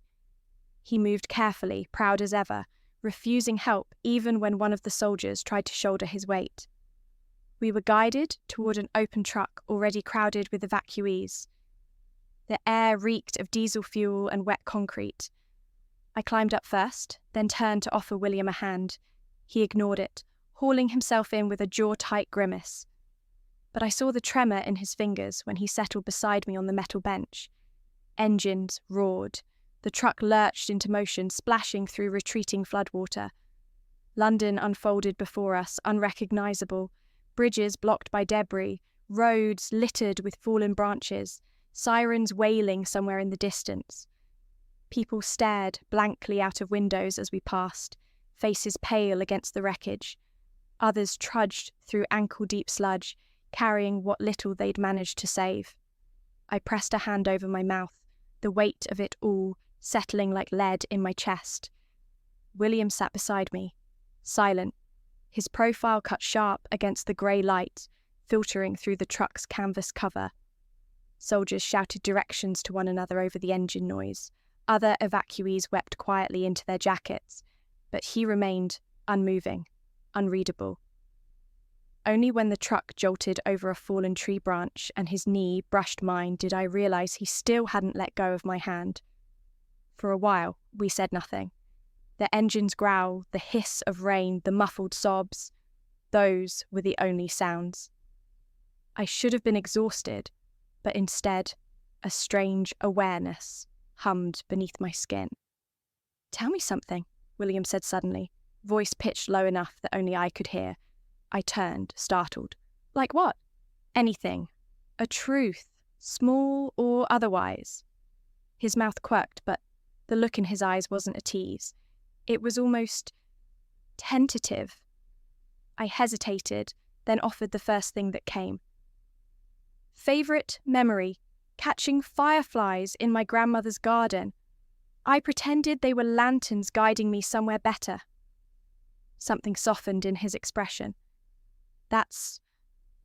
He moved carefully, proud as ever, refusing help even when one of the soldiers tried to shoulder his weight. We were guided toward an open truck already crowded with evacuees. The air reeked of diesel fuel and wet concrete. I climbed up first, then turned to offer William a hand. He ignored it, hauling himself in with a jaw-tight grimace. But I saw the tremor in his fingers when he settled beside me on the metal bench. Engines roared. The truck lurched into motion, splashing through retreating floodwater. London unfolded before us, unrecognizable. Bridges blocked by debris, roads littered with fallen branches, sirens wailing somewhere in the distance. People stared blankly out of windows as we passed, faces pale against the wreckage. Others trudged through ankle-deep sludge, carrying what little they'd managed to save. I pressed a hand over my mouth, the weight of it all settling like lead in my chest. William sat beside me, silent, his profile cut sharp against the grey light filtering through the truck's canvas cover. Soldiers shouted directions to one another over the engine noise. Other evacuees wept quietly into their jackets, but he remained unmoving, unreadable. Only when the truck jolted over a fallen tree branch and his knee brushed mine did I realise he still hadn't let go of my hand. For a while, we said nothing. The engine's growl, the hiss of rain, the muffled sobs, those were the only sounds. I should have been exhausted, but instead, a strange awareness hummed beneath my skin. "Tell me something," William said suddenly, voice pitched low enough that only I could hear. I turned, startled. "Like what?" "Anything. A truth, small or otherwise." His mouth quirked, but the look in his eyes wasn't at ease. It was almost tentative. I hesitated, then offered the first thing that came. "Favourite memory, catching fireflies in my grandmother's garden. I pretended they were lanterns guiding me somewhere better." Something softened in his expression. "That's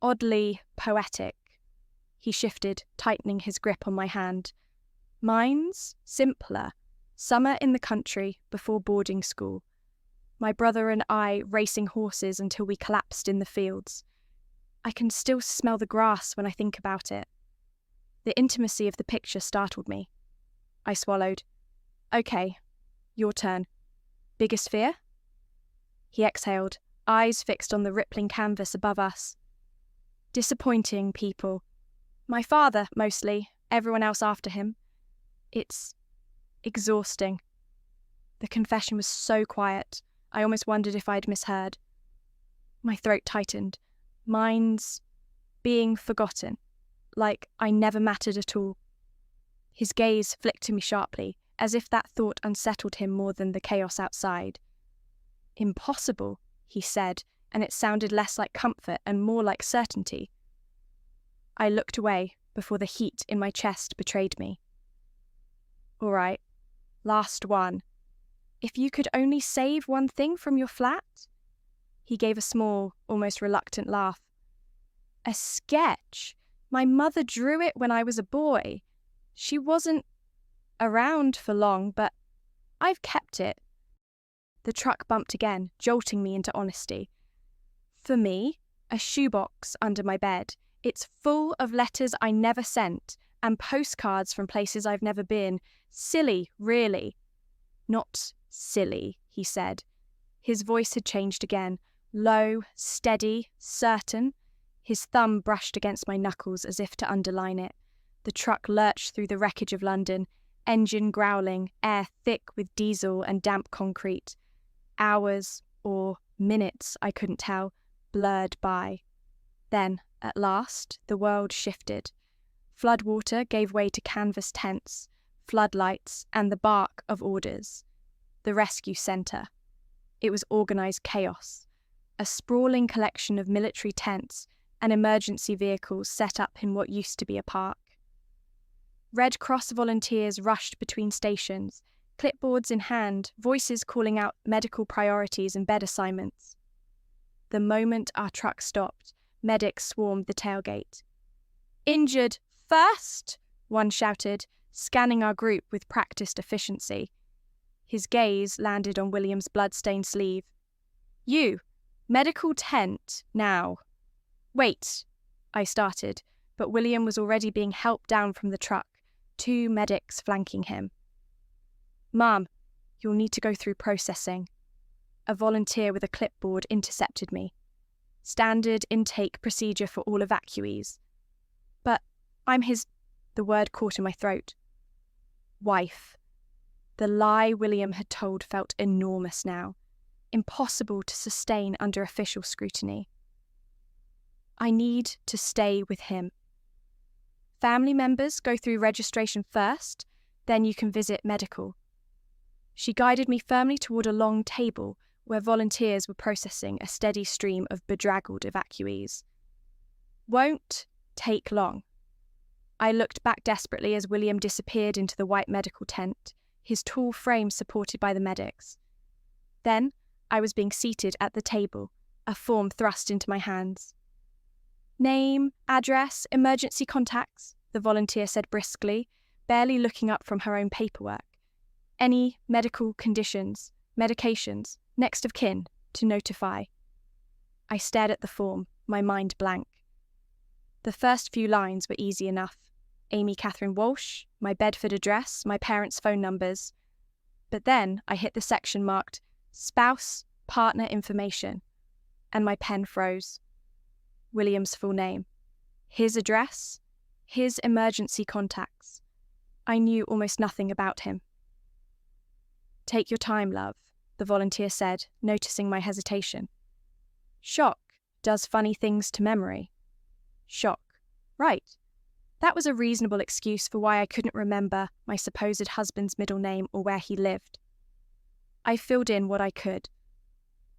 oddly poetic." He shifted, tightening his grip on my hand. "Mine's simpler. Summer in the country before boarding school. My brother and I racing horses until we collapsed in the fields. I can still smell the grass when I think about it." The intimacy of the picture startled me. I swallowed. "Okay, your turn. Biggest fear?" He exhaled, eyes fixed on the rippling canvas above us. "Disappointing people. My father, mostly, everyone else after him. It's exhausting." The confession was so quiet, I almost wondered if I'd misheard. My throat tightened. "Mine's being forgotten, like I never mattered at all." His gaze flicked to me sharply, as if that thought unsettled him more than the chaos outside. "Impossible," he said, and it sounded less like comfort and more like certainty. I looked away before the heat in my chest betrayed me. "All right, last one. If you could only save one thing from your flat?" He gave a small, almost reluctant laugh. "A sketch. My mother drew it when I was a boy. She wasn't around for long, but I've kept it." The truck bumped again, jolting me into honesty. "For me, a shoebox under my bed. It's full of letters I never sent and postcards from places I've never been. Silly, really." "Not silly," he said. His voice had changed again, low, steady, certain. His thumb brushed against my knuckles as if to underline it. The truck lurched through the wreckage of London, engine growling, air thick with diesel and damp concrete. Hours, or minutes, I couldn't tell, blurred by. Then, at last, the world shifted. Floodwater gave way to canvas tents, floodlights, and the bark of orders. The rescue centre. It was organised chaos. A sprawling collection of military tents and emergency vehicles set up in what used to be a park. Red Cross volunteers rushed between stations, clipboards in hand, voices calling out medical priorities and bed assignments. The moment our truck stopped, medics swarmed the tailgate. "Injured first!" one shouted, scanning our group with practiced efficiency. His gaze landed on William's blood-stained sleeve. "You, medical tent, now." Wait, I started, but William was already being helped down from the truck, 2 medics flanking him. Ma'am, you'll need to go through processing. A volunteer with a clipboard intercepted me. Standard intake procedure for all evacuees. But I'm his... The word caught in my throat. Wife. The lie William had told felt enormous now, impossible to sustain under official scrutiny. I need to stay with him. Family members go through registration first, then you can visit medical. She guided me firmly toward a long table where volunteers were processing a steady stream of bedraggled evacuees. Won't take long. I looked back desperately as William disappeared into the white medical tent, his tall frame supported by the medics. Then I was being seated at the table, a form thrust into my hands. Name, address, emergency contacts, the volunteer said briskly, barely looking up from her own paperwork. Any medical conditions, medications, next of kin, to notify. I stared at the form, my mind blank. The first few lines were easy enough. Amy Catherine Walsh, my Bedford address, my parents' phone numbers. But then I hit the section marked Spouse, Partner Information, and my pen froze. William's full name, his address, his emergency contacts. I knew almost nothing about him. Take your time, love, the volunteer said, noticing my hesitation. Shock does funny things to memory. Shock. Right. That was a reasonable excuse for why I couldn't remember my supposed husband's middle name or where he lived. I filled in what I could.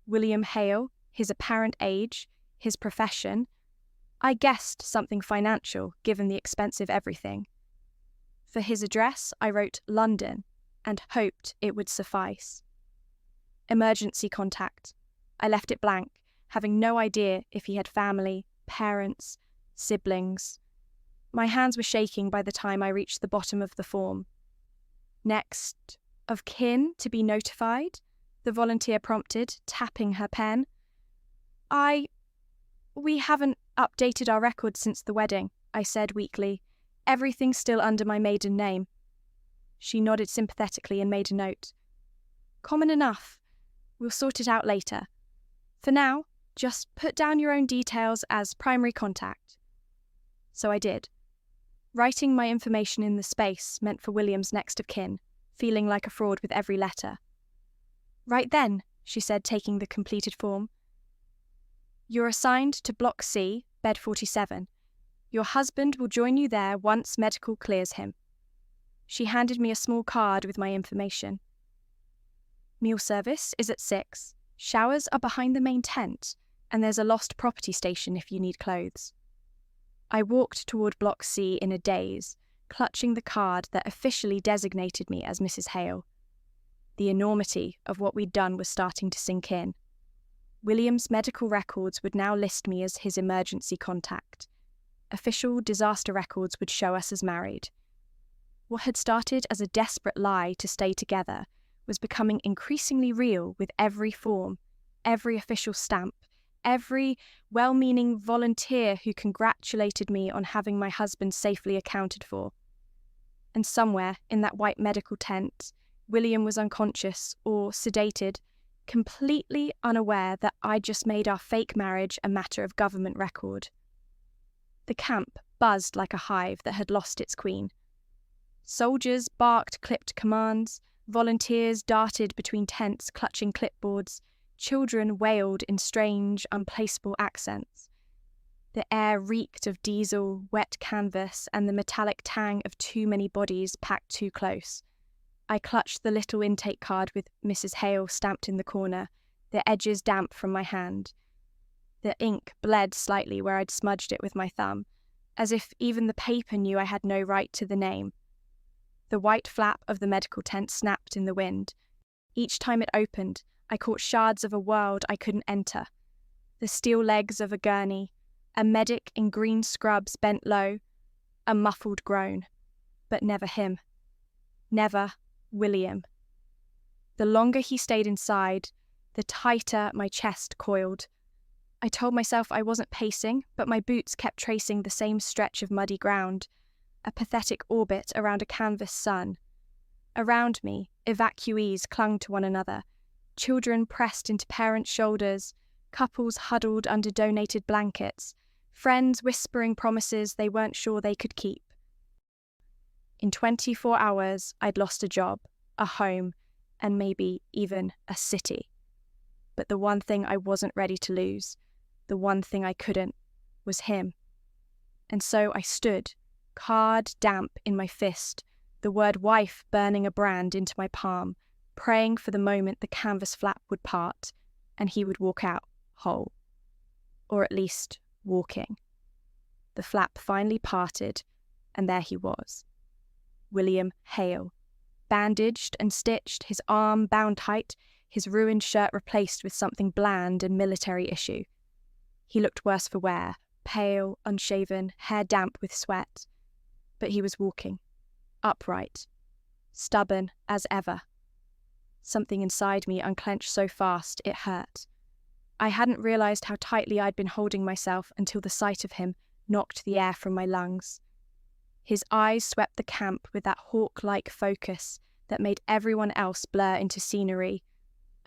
William Hale, his apparent age, his profession. I guessed something financial, given the expensive everything. For his address, I wrote London, and hoped it would suffice. Emergency contact. I left it blank, having no idea if he had family, parents, siblings. My hands were shaking by the time I reached the bottom of the form. Next, of kin to be notified, the volunteer prompted, tapping her pen. We haven't updated our records since the wedding, I said weakly. Everything's still under my maiden name. She nodded sympathetically and made a note. Common enough. We'll sort it out later. For now, just put down your own details as primary contact. So I did. Writing my information in the space meant for William's next of kin, feeling like a fraud with every letter. Right then, she said, taking the completed form. You're assigned to Block C, Bed 47. Your husband will join you there once medical clears him. She handed me a small card with my information. Meal service is at 6. Showers are behind the main tent, and there's a lost property station if you need clothes. I walked toward Block C in a daze, clutching the card that officially designated me as Mrs. Hale. The enormity of what we'd done was starting to sink in. William's medical records would now list me as his emergency contact. Official disaster records would show us as married. What had started as a desperate lie to stay together was becoming increasingly real with every form, every official stamp, every well-meaning volunteer who congratulated me on having my husband safely accounted for. And somewhere in that white medical tent, William was unconscious or sedated, completely unaware that I'd just made our fake marriage a matter of government record. The camp buzzed like a hive that had lost its queen. Soldiers barked clipped commands, volunteers darted between tents clutching clipboards, children wailed in strange, unplaceable accents. The air reeked of diesel, wet canvas, and the metallic tang of too many bodies packed too close. I clutched the little intake card with Mrs. Hale stamped in the corner, the edges damp from my hand. The ink bled slightly where I'd smudged it with my thumb, as if even the paper knew I had no right to the name. The white flap of the medical tent snapped in the wind. Each time it opened, I caught shards of a world I couldn't enter. The steel legs of a gurney, a medic in green scrubs bent low, a muffled groan. But never him. Never William. The longer he stayed inside, the tighter my chest coiled. I told myself I wasn't pacing, but my boots kept tracing the same stretch of muddy ground, a pathetic orbit around a canvas sun. Around me, evacuees clung to one another, children pressed into parents' shoulders, couples huddled under donated blankets, friends whispering promises they weren't sure they could keep. In 24 hours, I'd lost a job, a home, and maybe even a city. But the one thing I wasn't ready to lose, the one thing I couldn't, was him. And so I stood, card damp in my fist, the word wife burning a brand into my palm, praying for the moment the canvas flap would part and he would walk out whole. Or at least walking. The flap finally parted, and there he was. William Hale, bandaged and stitched, his arm bound tight, his ruined shirt replaced with something bland and military issue. He looked worse for wear, pale, unshaven, hair damp with sweat. But he was walking, upright, stubborn as ever. Something inside me unclenched so fast it hurt. I hadn't realised how tightly I'd been holding myself until the sight of him knocked the air from my lungs. His eyes swept the camp with that hawk-like focus that made everyone else blur into scenery,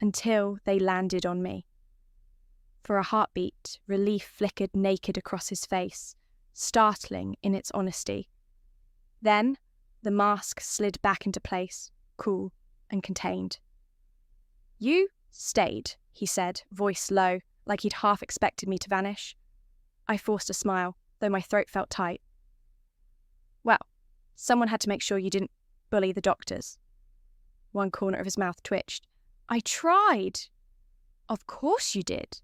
until they landed on me. For a heartbeat, relief flickered naked across his face, startling in its honesty. Then, the mask slid back into place, cool and contained. "You stayed," he said, voice low, like he'd half expected me to vanish. I forced a smile, though my throat felt tight. "Well, someone had to make sure you didn't bully the doctors." One corner of his mouth twitched. "I tried." "Of course you did."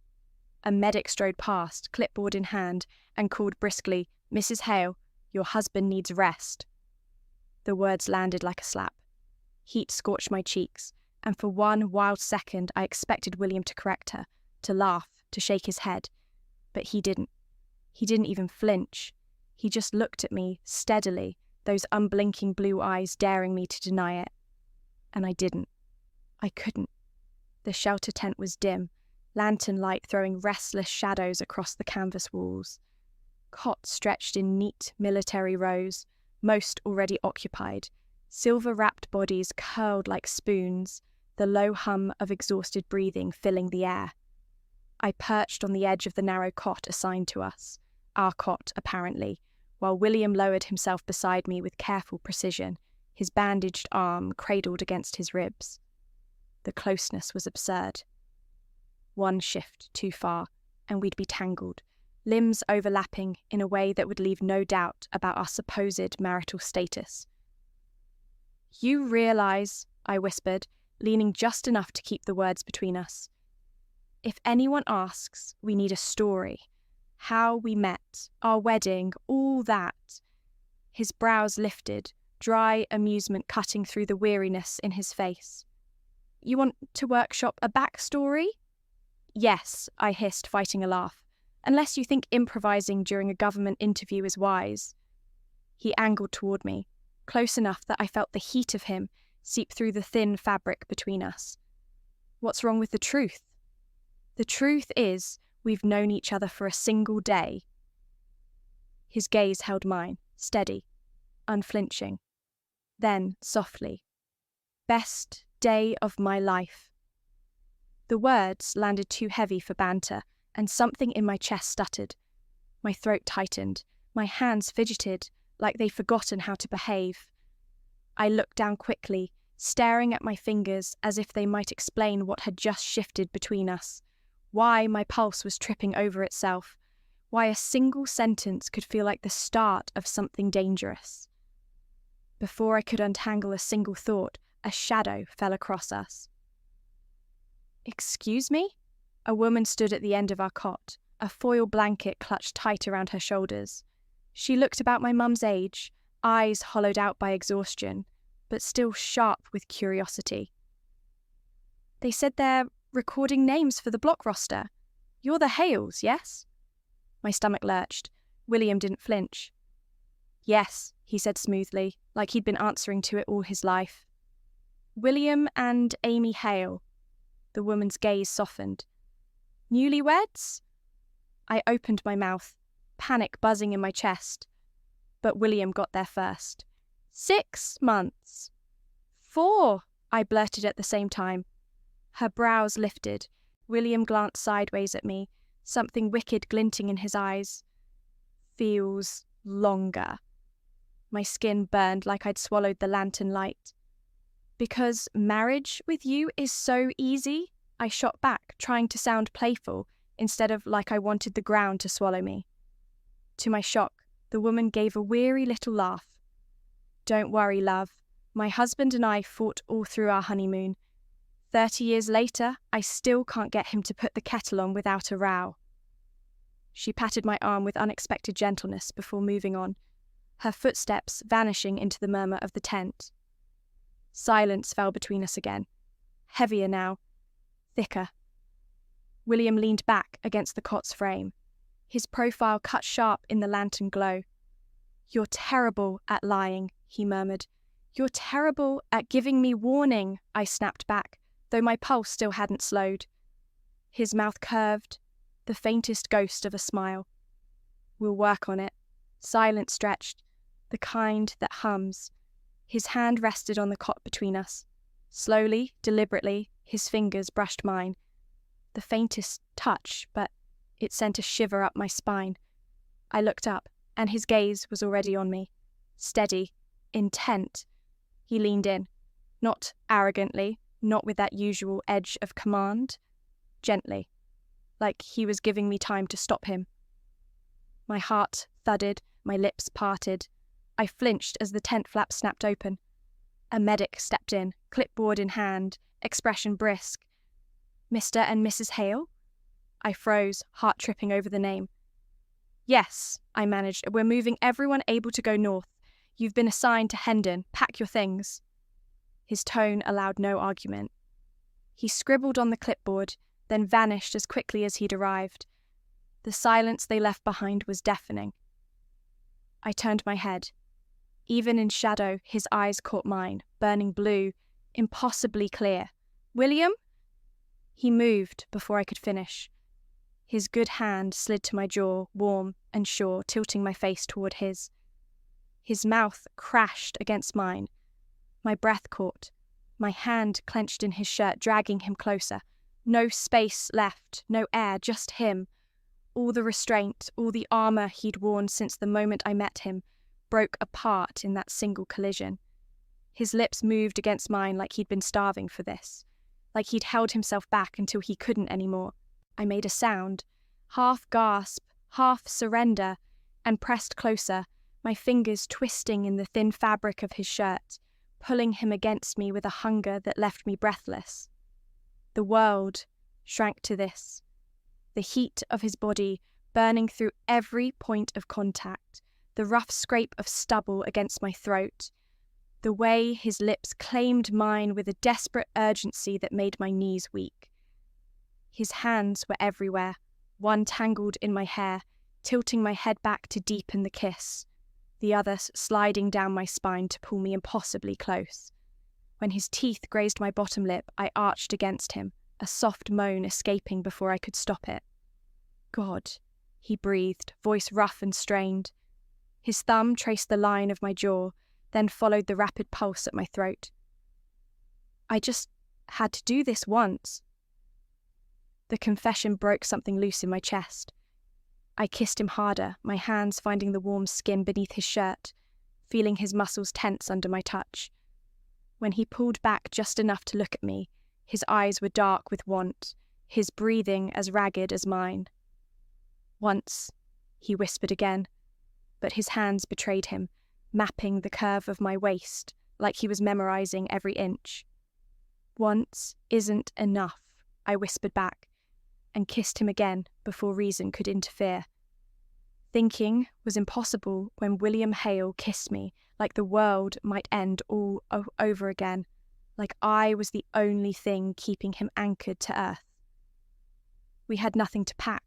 A medic strode past, clipboard in hand, and called briskly, "Mrs. Hale, your husband needs rest." The words landed like a slap. Heat scorched my cheeks, and for one wild second I expected William to correct her, to laugh, to shake his head. But he didn't. He didn't even flinch. He just looked at me steadily, those unblinking blue eyes daring me to deny it. And I didn't. I couldn't. The shelter tent was dim, lantern light throwing restless shadows across the canvas walls. Cots stretched in neat military rows, most already occupied, silver-wrapped bodies curled like spoons, the low hum of exhausted breathing filling the air. I perched on the edge of the narrow cot assigned to us, our cot apparently, while William lowered himself beside me with careful precision, his bandaged arm cradled against his ribs. The closeness was absurd. One shift too far, and we'd be tangled, limbs overlapping in a way that would leave no doubt about our supposed marital status. "You realise," I whispered, leaning just enough to keep the words between us. "If anyone asks, we need a story. How we met, our wedding, all that." His brows lifted, dry amusement cutting through the weariness in his face. "You want to workshop a backstory?" "Yes," I hissed, fighting a laugh. "Unless you think improvising during a government interview is wise." He angled toward me, close enough that I felt the heat of him seep through the thin fabric between us. "What's wrong with the truth?" "The truth is, we've known each other for a single day." His gaze held mine, steady, unflinching. Then, softly, "Best day of my life." The words landed too heavy for banter, and something in my chest stuttered. My throat tightened, my hands fidgeted, like they'd forgotten how to behave. I looked down quickly, staring at my fingers as if they might explain what had just shifted between us, why my pulse was tripping over itself, why a single sentence could feel like the start of something dangerous. Before I could untangle a single thought, a shadow fell across us. "Excuse me?" A woman stood at the end of our cot, a foil blanket clutched tight around her shoulders. She looked about my mum's age, eyes hollowed out by exhaustion, but still sharp with curiosity. "They said they're recording names for the block roster. You're the Hales, yes?" My stomach lurched. William didn't flinch. "Yes," he said smoothly, like he'd been answering to it all his life. "William and Amy Hale." The woman's gaze softened. "Newlyweds?" I opened my mouth, panic buzzing in my chest. But William got there first. 6 months. 4, I blurted at the same time. Her brows lifted. William glanced sideways at me, something wicked glinting in his eyes. Feels longer. My skin burned like I'd swallowed the lantern light. Because marriage with you is so easy, I shot back, trying to sound playful, instead of like I wanted the ground to swallow me. To my shock, the woman gave a weary little laugh. Don't worry, love. My husband and I fought all through our honeymoon. 30 years later, I still can't get him to put the kettle on without a row. She patted my arm with unexpected gentleness before moving on, her footsteps vanishing into the murmur of the tent. Silence fell between us again, heavier now, thicker. William leaned back against the cot's frame, his profile cut sharp in the lantern glow. You're terrible at lying, he murmured. You're terrible at giving me warning, I snapped back, though my pulse still hadn't slowed. His mouth curved, the faintest ghost of a smile. We'll work on it. Silence stretched, the kind that hums. His hand rested on the cot between us. Slowly, deliberately, his fingers brushed mine. The faintest touch, but it sent a shiver up my spine. I looked up, and his gaze was already on me. Steady, intent. He leaned in, not arrogantly, not with that usual edge of command, gently, like he was giving me time to stop him. My heart thudded, my lips parted. I flinched as the tent flap snapped open. A medic stepped in, clipboard in hand, expression brisk. Mr. and Mrs. Hale? I froze, heart tripping over the name. Yes, I managed. We're moving everyone able to go north. You've been assigned to Hendon. Pack your things. His tone allowed no argument. He scribbled on the clipboard, then vanished as quickly as he'd arrived. The silence they left behind was deafening. I turned my head. Even in shadow, his eyes caught mine, burning blue, impossibly clear. William? He moved before I could finish. His good hand slid to my jaw, warm and sure, tilting my face toward his. His mouth crashed against mine. My breath caught. My hand clenched in his shirt, dragging him closer. No space left, no air, just him. All the restraint, all the armor he'd worn since the moment I met him, broke apart in that single collision. His lips moved against mine like he'd been starving for this, like he'd held himself back until he couldn't anymore. I made a sound, half gasp, half surrender, and pressed closer, my fingers twisting in the thin fabric of his shirt, pulling him against me with a hunger that left me breathless. The world shrank to this, the heat of his body burning through every point of contact, the rough scrape of stubble against my throat, the way his lips claimed mine with a desperate urgency that made my knees weak. His hands were everywhere, one tangled in my hair, tilting my head back to deepen the kiss, the other sliding down my spine to pull me impossibly close. When his teeth grazed my bottom lip, I arched against him, a soft moan escaping before I could stop it. God, he breathed, voice rough and strained. His thumb traced the line of my jaw, then followed the rapid pulse at my throat. I just had to do this once. The confession broke something loose in my chest. I kissed him harder, my hands finding the warm skin beneath his shirt, feeling his muscles tense under my touch. When he pulled back just enough to look at me, his eyes were dark with want, his breathing as ragged as mine. Once, he whispered again, but his hands betrayed him, mapping the curve of my waist like he was memorizing every inch. Once isn't enough, I whispered back, and kissed him again before reason could interfere. Thinking was impossible when William Hale kissed me like the world might end all over again, like I was the only thing keeping him anchored to earth. We had nothing to pack.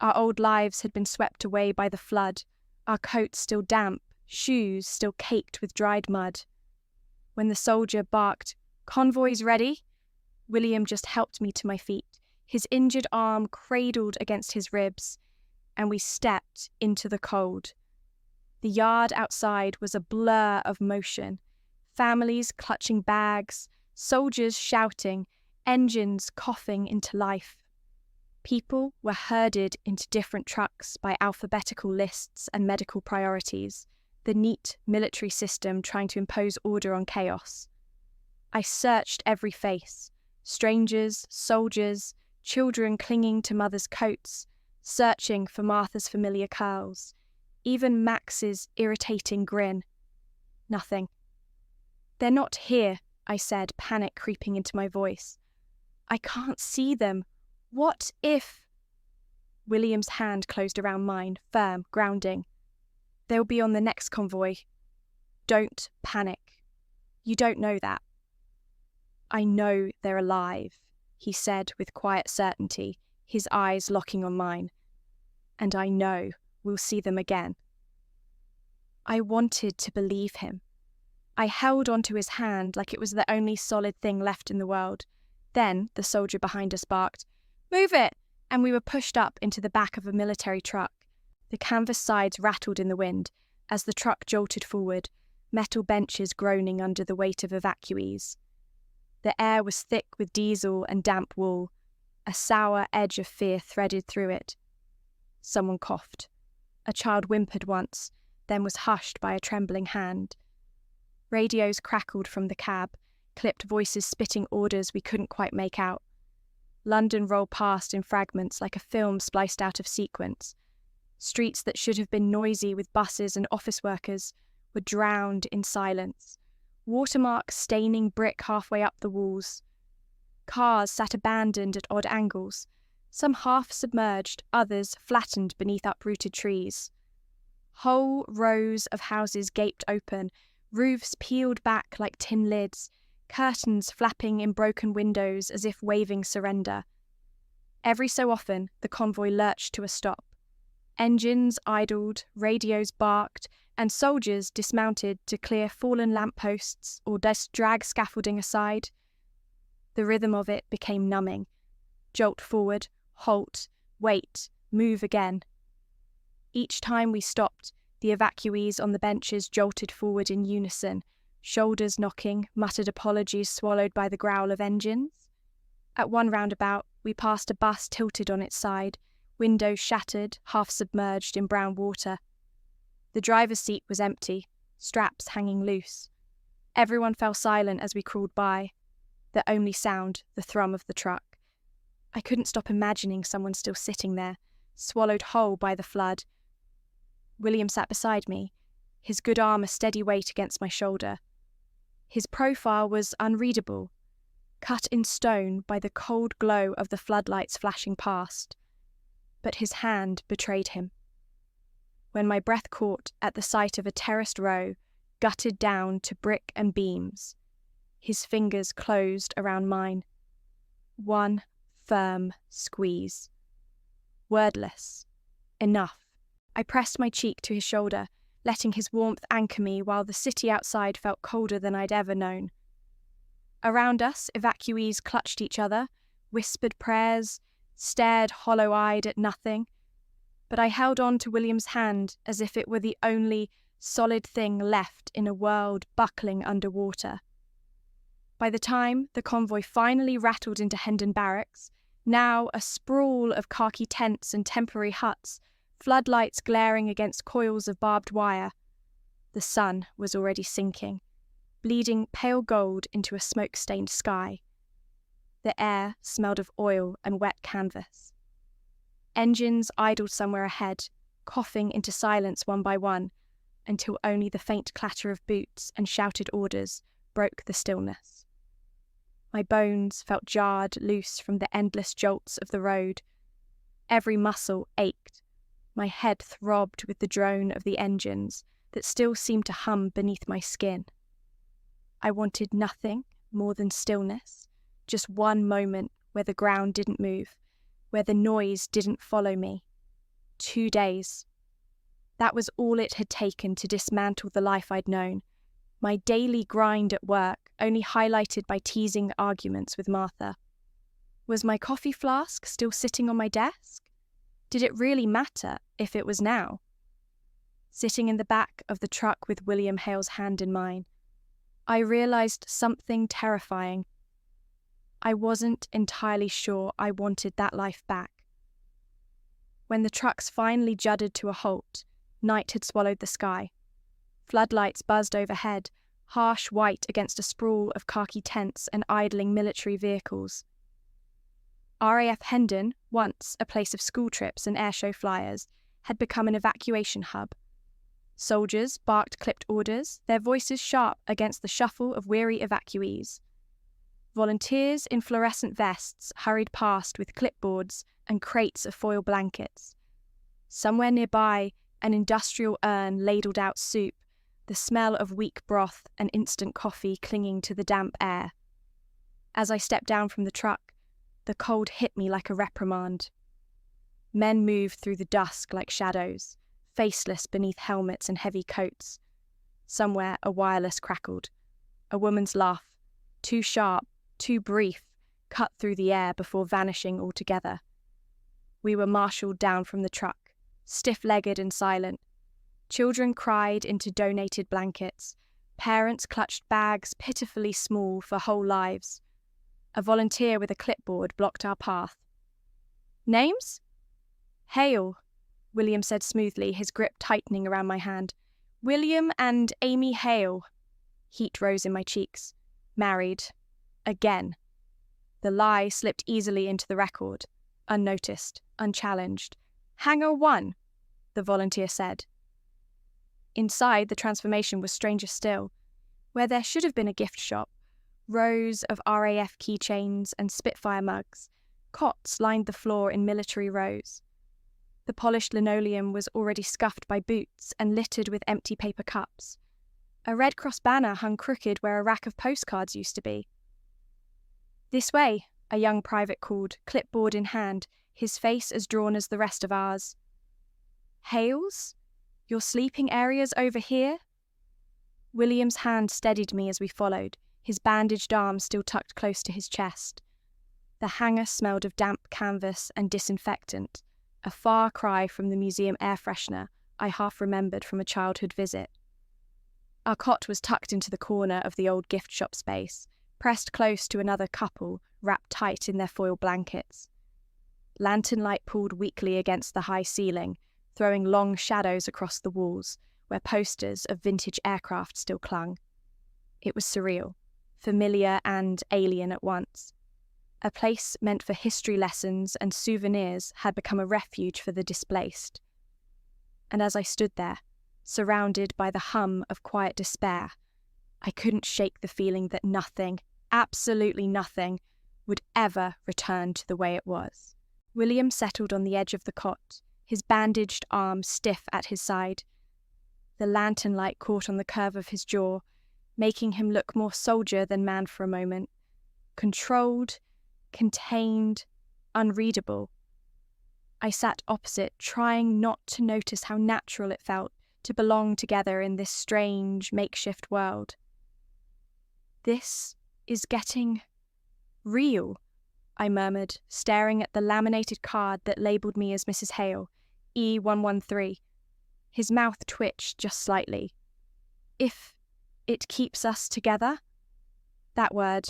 Our old lives had been swept away by the flood, our coats still damp, shoes still caked with dried mud. When the soldier barked, "Convoy's ready," William just helped me to my feet, his injured arm cradled against his ribs, and we stepped into the cold. The yard outside was a blur of motion. Families clutching bags, soldiers shouting, engines coughing into life. People were herded into different trucks by alphabetical lists and medical priorities, the neat military system trying to impose order on chaos. I searched every face, strangers, soldiers, children clinging to mother's coats, searching for Martha's familiar curls, even Max's irritating grin. Nothing. "They're not here," I said, panic creeping into my voice. "I can't see them. What if—" William's hand closed around mine, firm, grounding. "They'll be on the next convoy. Don't panic. You don't know that." "I know they're alive," he said with quiet certainty, his eyes locking on mine. "And I know we'll see them again." I wanted to believe him. I held onto his hand like it was the only solid thing left in the world. Then the soldier behind us barked, "Move it!" and we were pushed up into the back of a military truck. The canvas sides rattled in the wind as the truck jolted forward, metal benches groaning under the weight of evacuees. The air was thick with diesel and damp wool. A sour edge of fear threaded through it. Someone coughed. A child whimpered once, then was hushed by a trembling hand. Radios crackled from the cab, clipped voices spitting orders we couldn't quite make out. London rolled past in fragments like a film spliced out of sequence. Streets that should have been noisy with buses and office workers were drowned in silence, watermarks staining brick halfway up the walls. Cars sat abandoned at odd angles, some half submerged, others flattened beneath uprooted trees. Whole rows of houses gaped open, roofs peeled back like tin lids, curtains flapping in broken windows as if waving surrender. Every so often, the convoy lurched to a stop. Engines idled, radios barked, and soldiers dismounted to clear fallen lampposts or drag scaffolding aside. The rhythm of it became numbing. Jolt forward, halt, wait, move again. Each time we stopped, the evacuees on the benches jolted forward in unison, shoulders knocking, muttered apologies swallowed by the growl of engines. At one roundabout, we passed a bus tilted on its side, windows shattered, half submerged in brown water. The driver's seat was empty, straps hanging loose. Everyone fell silent as we crawled by, the only sound the thrum of the truck. I couldn't stop imagining someone still sitting there, swallowed whole by the flood. William sat beside me, his good arm a steady weight against my shoulder. His profile was unreadable, cut in stone by the cold glow of the floodlights flashing past. But his hand betrayed him. When my breath caught at the sight of a terraced row, gutted down to brick and beams, his fingers closed around mine. One firm squeeze. Wordless. Enough. I pressed my cheek to his shoulder, letting his warmth anchor me while the city outside felt colder than I'd ever known. Around us, evacuees clutched each other, whispered prayers, stared hollow-eyed at nothing. But I held on to William's hand as if it were the only solid thing left in a world buckling underwater. By the time the convoy finally rattled into Hendon Barracks, now a sprawl of khaki tents and temporary huts, floodlights glaring against coils of barbed wire, the sun was already sinking, bleeding pale gold into a smoke-stained sky. The air smelled of oil and wet canvas. Engines idled somewhere ahead, coughing into silence one by one, until only the faint clatter of boots and shouted orders broke the stillness. My bones felt jarred loose from the endless jolts of the road. Every muscle ached. My head throbbed with the drone of the engines that still seemed to hum beneath my skin. I wanted nothing more than stillness, just one moment where the ground didn't move, where the noise didn't follow me. 2 days. That was all it had taken to dismantle the life I'd known, my daily grind at work only highlighted by teasing arguments with Martha. Was my coffee flask still sitting on my desk? Did it really matter if it was now? Sitting in the back of the truck with William Hale's hand in mine, I realized something terrifying. I wasn't entirely sure I wanted that life back. When the trucks finally juddered to a halt, night had swallowed the sky. Floodlights buzzed overhead, harsh white against a sprawl of khaki tents and idling military vehicles. RAF Hendon, once a place of school trips and airshow flyers, had become an evacuation hub. Soldiers barked clipped orders, their voices sharp against the shuffle of weary evacuees. Volunteers in fluorescent vests hurried past with clipboards and crates of foil blankets. Somewhere nearby, an industrial urn ladled out soup, the smell of weak broth and instant coffee clinging to the damp air. As I stepped down from the truck, the cold hit me like a reprimand. Men moved through the dusk like shadows, faceless beneath helmets and heavy coats. Somewhere a wireless crackled. A woman's laugh, too sharp, too brief, cut through the air before vanishing altogether. We were marshalled down from the truck, stiff-legged and silent. Children cried into donated blankets. Parents clutched bags pitifully small for whole lives. A volunteer with a clipboard blocked our path. Names? Hale, William said smoothly, his grip tightening around my hand. William and Amy Hale. Heat rose in my cheeks. Married. Again. The lie slipped easily into the record, unnoticed, unchallenged. Hangar 1, the volunteer said. Inside, the transformation was stranger still. Where there should have been a gift shop, rows of RAF keychains and Spitfire mugs, cots lined the floor in military rows. The polished linoleum was already scuffed by boots and littered with empty paper cups. A Red Cross banner hung crooked where a rack of postcards used to be. This way, a young private called, clipboard in hand, his face as drawn as the rest of ours. Hales? Your sleeping area's over here? William's hand steadied me as we followed, his bandaged arm still tucked close to his chest. The hangar smelled of damp canvas and disinfectant, a far cry from the museum air freshener I half remembered from a childhood visit. Our cot was tucked into the corner of the old gift shop space, pressed close to another couple wrapped tight in their foil blankets. Lantern light pulled weakly against the high ceiling, throwing long shadows across the walls, where posters of vintage aircraft still clung. It was surreal, familiar and alien at once. A place meant for history lessons and souvenirs had become a refuge for the displaced. And as I stood there, surrounded by the hum of quiet despair, I couldn't shake the feeling that nothing, absolutely nothing, would ever return to the way it was. William settled on the edge of the cot, his bandaged arm stiff at his side. The lantern light caught on the curve of his jaw, making him look more soldier than man for a moment. Controlled, contained, unreadable. I sat opposite, trying not to notice how natural it felt to belong together in this strange, makeshift world. This is getting real, I murmured, staring at the laminated card that labelled me as Mrs. Hale, E113. His mouth twitched just slightly. If it keeps us together? That word,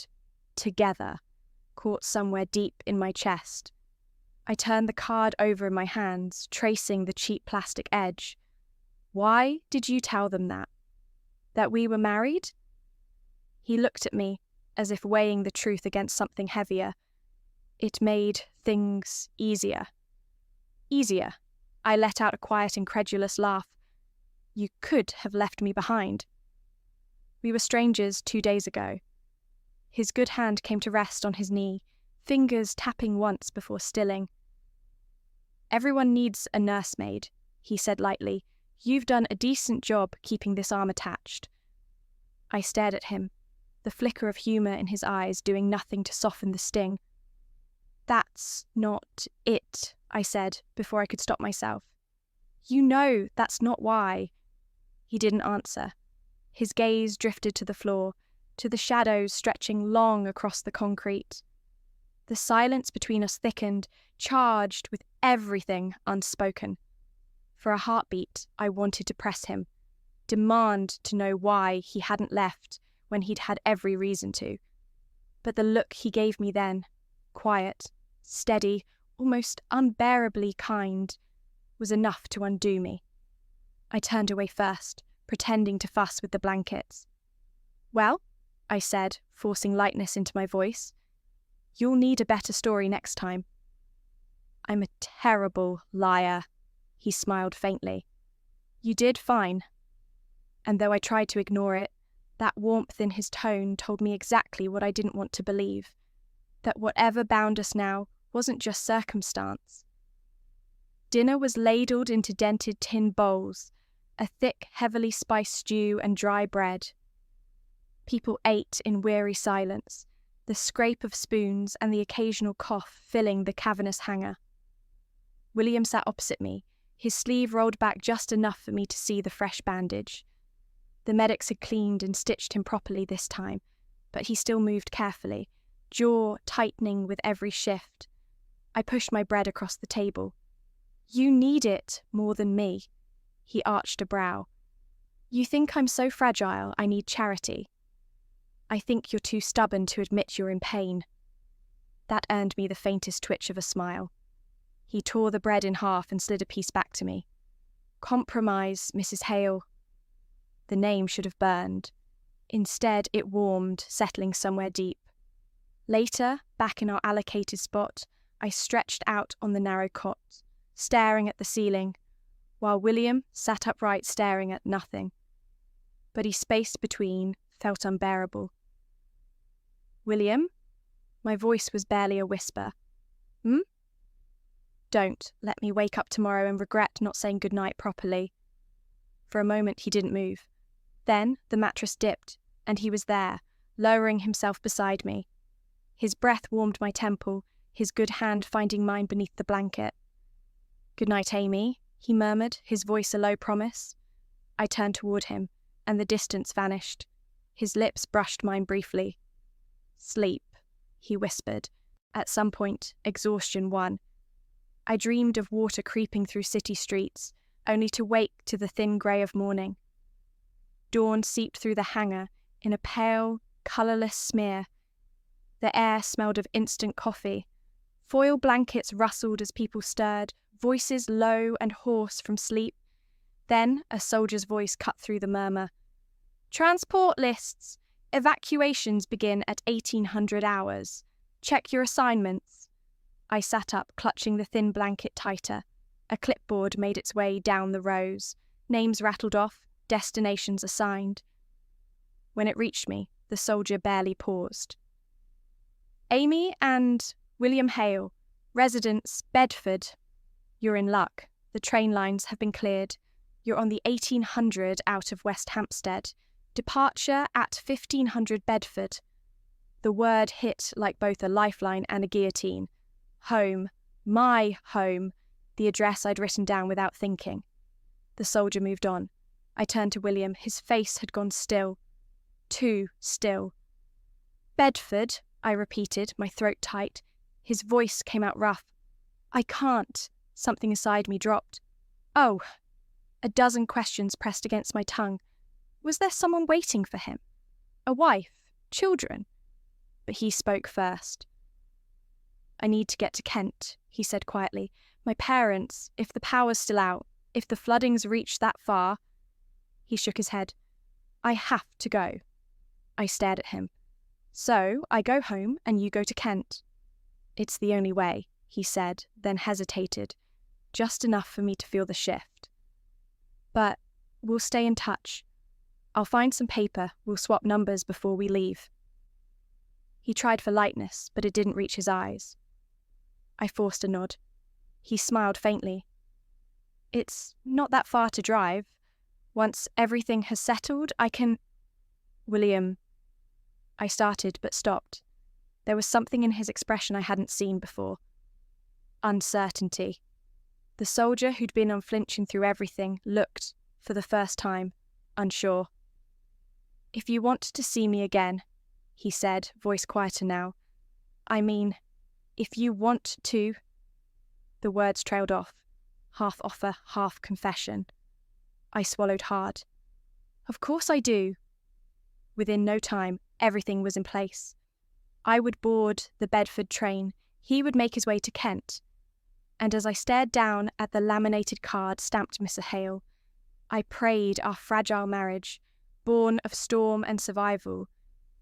together, caught somewhere deep in my chest. I turned the card over in my hands, tracing the cheap plastic edge. Why did you tell them that? That we were married? He looked at me, as if weighing the truth against something heavier. It made things easier. Easier. I let out a quiet, incredulous laugh. You could have left me behind. We were strangers 2 days ago. His good hand came to rest on his knee, fingers tapping once before stilling. Everyone needs a nursemaid, he said lightly. You've done a decent job keeping this arm attached. I stared at him, the flicker of humour in his eyes doing nothing to soften the sting. That's not it, I said, before I could stop myself. You know that's not why. He didn't answer. His gaze drifted to the floor, to the shadows stretching long across the concrete. The silence between us thickened, charged with everything unspoken. For a heartbeat, I wanted to press him, demand to know why he hadn't left when he'd had every reason to. But the look he gave me then, quiet, steady, almost unbearably kind, was enough to undo me. I turned away first, pretending to fuss with the blankets. "Well," I said, forcing lightness into my voice, "you'll need a better story next time." "I'm a terrible liar," he smiled faintly. "You did fine." And though I tried to ignore it, that warmth in his tone told me exactly what I didn't want to believe, that whatever bound us now wasn't just circumstance. Dinner was ladled into dented tin bowls, a thick, heavily spiced stew and dry bread. People ate in weary silence, the scrape of spoons and the occasional cough filling the cavernous hangar. William sat opposite me, his sleeve rolled back just enough for me to see the fresh bandage. The medics had cleaned and stitched him properly this time, but he still moved carefully, jaw tightening with every shift. I pushed my bread across the table. "You need it more than me." He arched a brow. "You think I'm so fragile I need charity. I think you're too stubborn to admit you're in pain." That earned me the faintest twitch of a smile. He tore the bread in half and slid a piece back to me. "Compromise, Mrs. Hale." The name should have burned. Instead, it warmed, settling somewhere deep. Later, back in our allocated spot, I stretched out on the narrow cot, staring at the ceiling, while William sat upright staring at nothing. But his space between felt unbearable. "William?" My voice was barely a whisper. "Hmm?" "Don't let me wake up tomorrow and regret not saying goodnight properly." For a moment he didn't move. Then the mattress dipped, and he was there, lowering himself beside me. His breath warmed my temple, his good hand finding mine beneath the blanket. "Good night, Amy," he murmured, his voice a low promise. I turned toward him, and the distance vanished. His lips brushed mine briefly. "Sleep," he whispered. At some point, exhaustion won. I dreamed of water creeping through city streets, only to wake to the thin grey of morning. Dawn seeped through the hangar in a pale, colourless smear. The air smelled of instant coffee. Foil blankets rustled as people stirred, voices low and hoarse from sleep. Then a soldier's voice cut through the murmur. "Transport lists! Evacuations begin at 1800 hours. Check your assignments." I sat up, clutching the thin blanket tighter. A clipboard made its way down the rows. Names rattled off, destinations assigned. When it reached me, the soldier barely paused. "Amy and William Hale, residence Bedford. You're in luck. The train lines have been cleared. You're on the 1800 out of West Hampstead. Departure at 1500 Bedford." The word hit like both a lifeline and a guillotine. Home. My home. The address I'd written down without thinking. The soldier moved on. I turned to William. His face had gone still. Too still. "Bedford," I repeated, my throat tight. His voice came out rough. "I can't." Something inside me dropped. "Oh." A dozen questions pressed against my tongue. Was there someone waiting for him? A wife? Children? But he spoke first. "I need to get to Kent," he said quietly. "My parents, if the power's still out, if the flooding's reached that far..." He shook his head. "I have to go." I stared at him. "So, I go home and you go to Kent." "It's the only way," he said, then hesitated, just enough for me to feel the shift. "But we'll stay in touch. I'll find some paper, we'll swap numbers before we leave." He tried for lightness, but it didn't reach his eyes. I forced a nod. He smiled faintly. "It's not that far to drive. Once everything has settled, I can..." "William..." I started, but stopped. There was something in his expression I hadn't seen before. Uncertainty. The soldier who'd been unflinching through everything looked, for the first time, unsure. "If you want to see me again," he said, voice quieter now. "I mean, if you want to..." The words trailed off, half offer, half confession. I swallowed hard. Of course I do. Within no time, everything was in place. I would board the Bedford train, he would make his way to Kent, and as I stared down at the laminated card stamped Mr. Hale, I prayed our fragile marriage, born of storm and survival,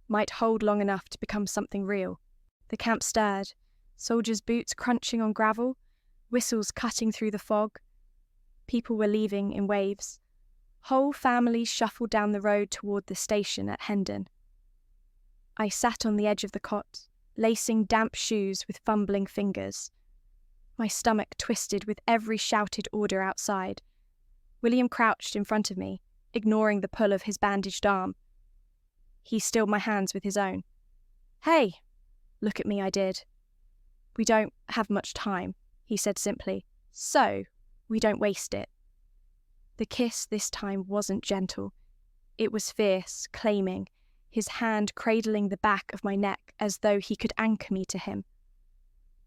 might hold long enough to become something real. The camp stirred, soldiers' boots crunching on gravel, whistles cutting through the fog. People were leaving in waves. Whole families shuffled down the road toward the station at Hendon. I sat on the edge of the cot, lacing damp shoes with fumbling fingers. My stomach twisted with every shouted order outside. William crouched in front of me, ignoring the pull of his bandaged arm. He stilled my hands with his own. "Hey!" Look at me, I did. "We don't have much time," he said simply, "so we don't waste it." The kiss this time wasn't gentle. It was fierce, claiming, his hand cradling the back of my neck as though he could anchor me to him.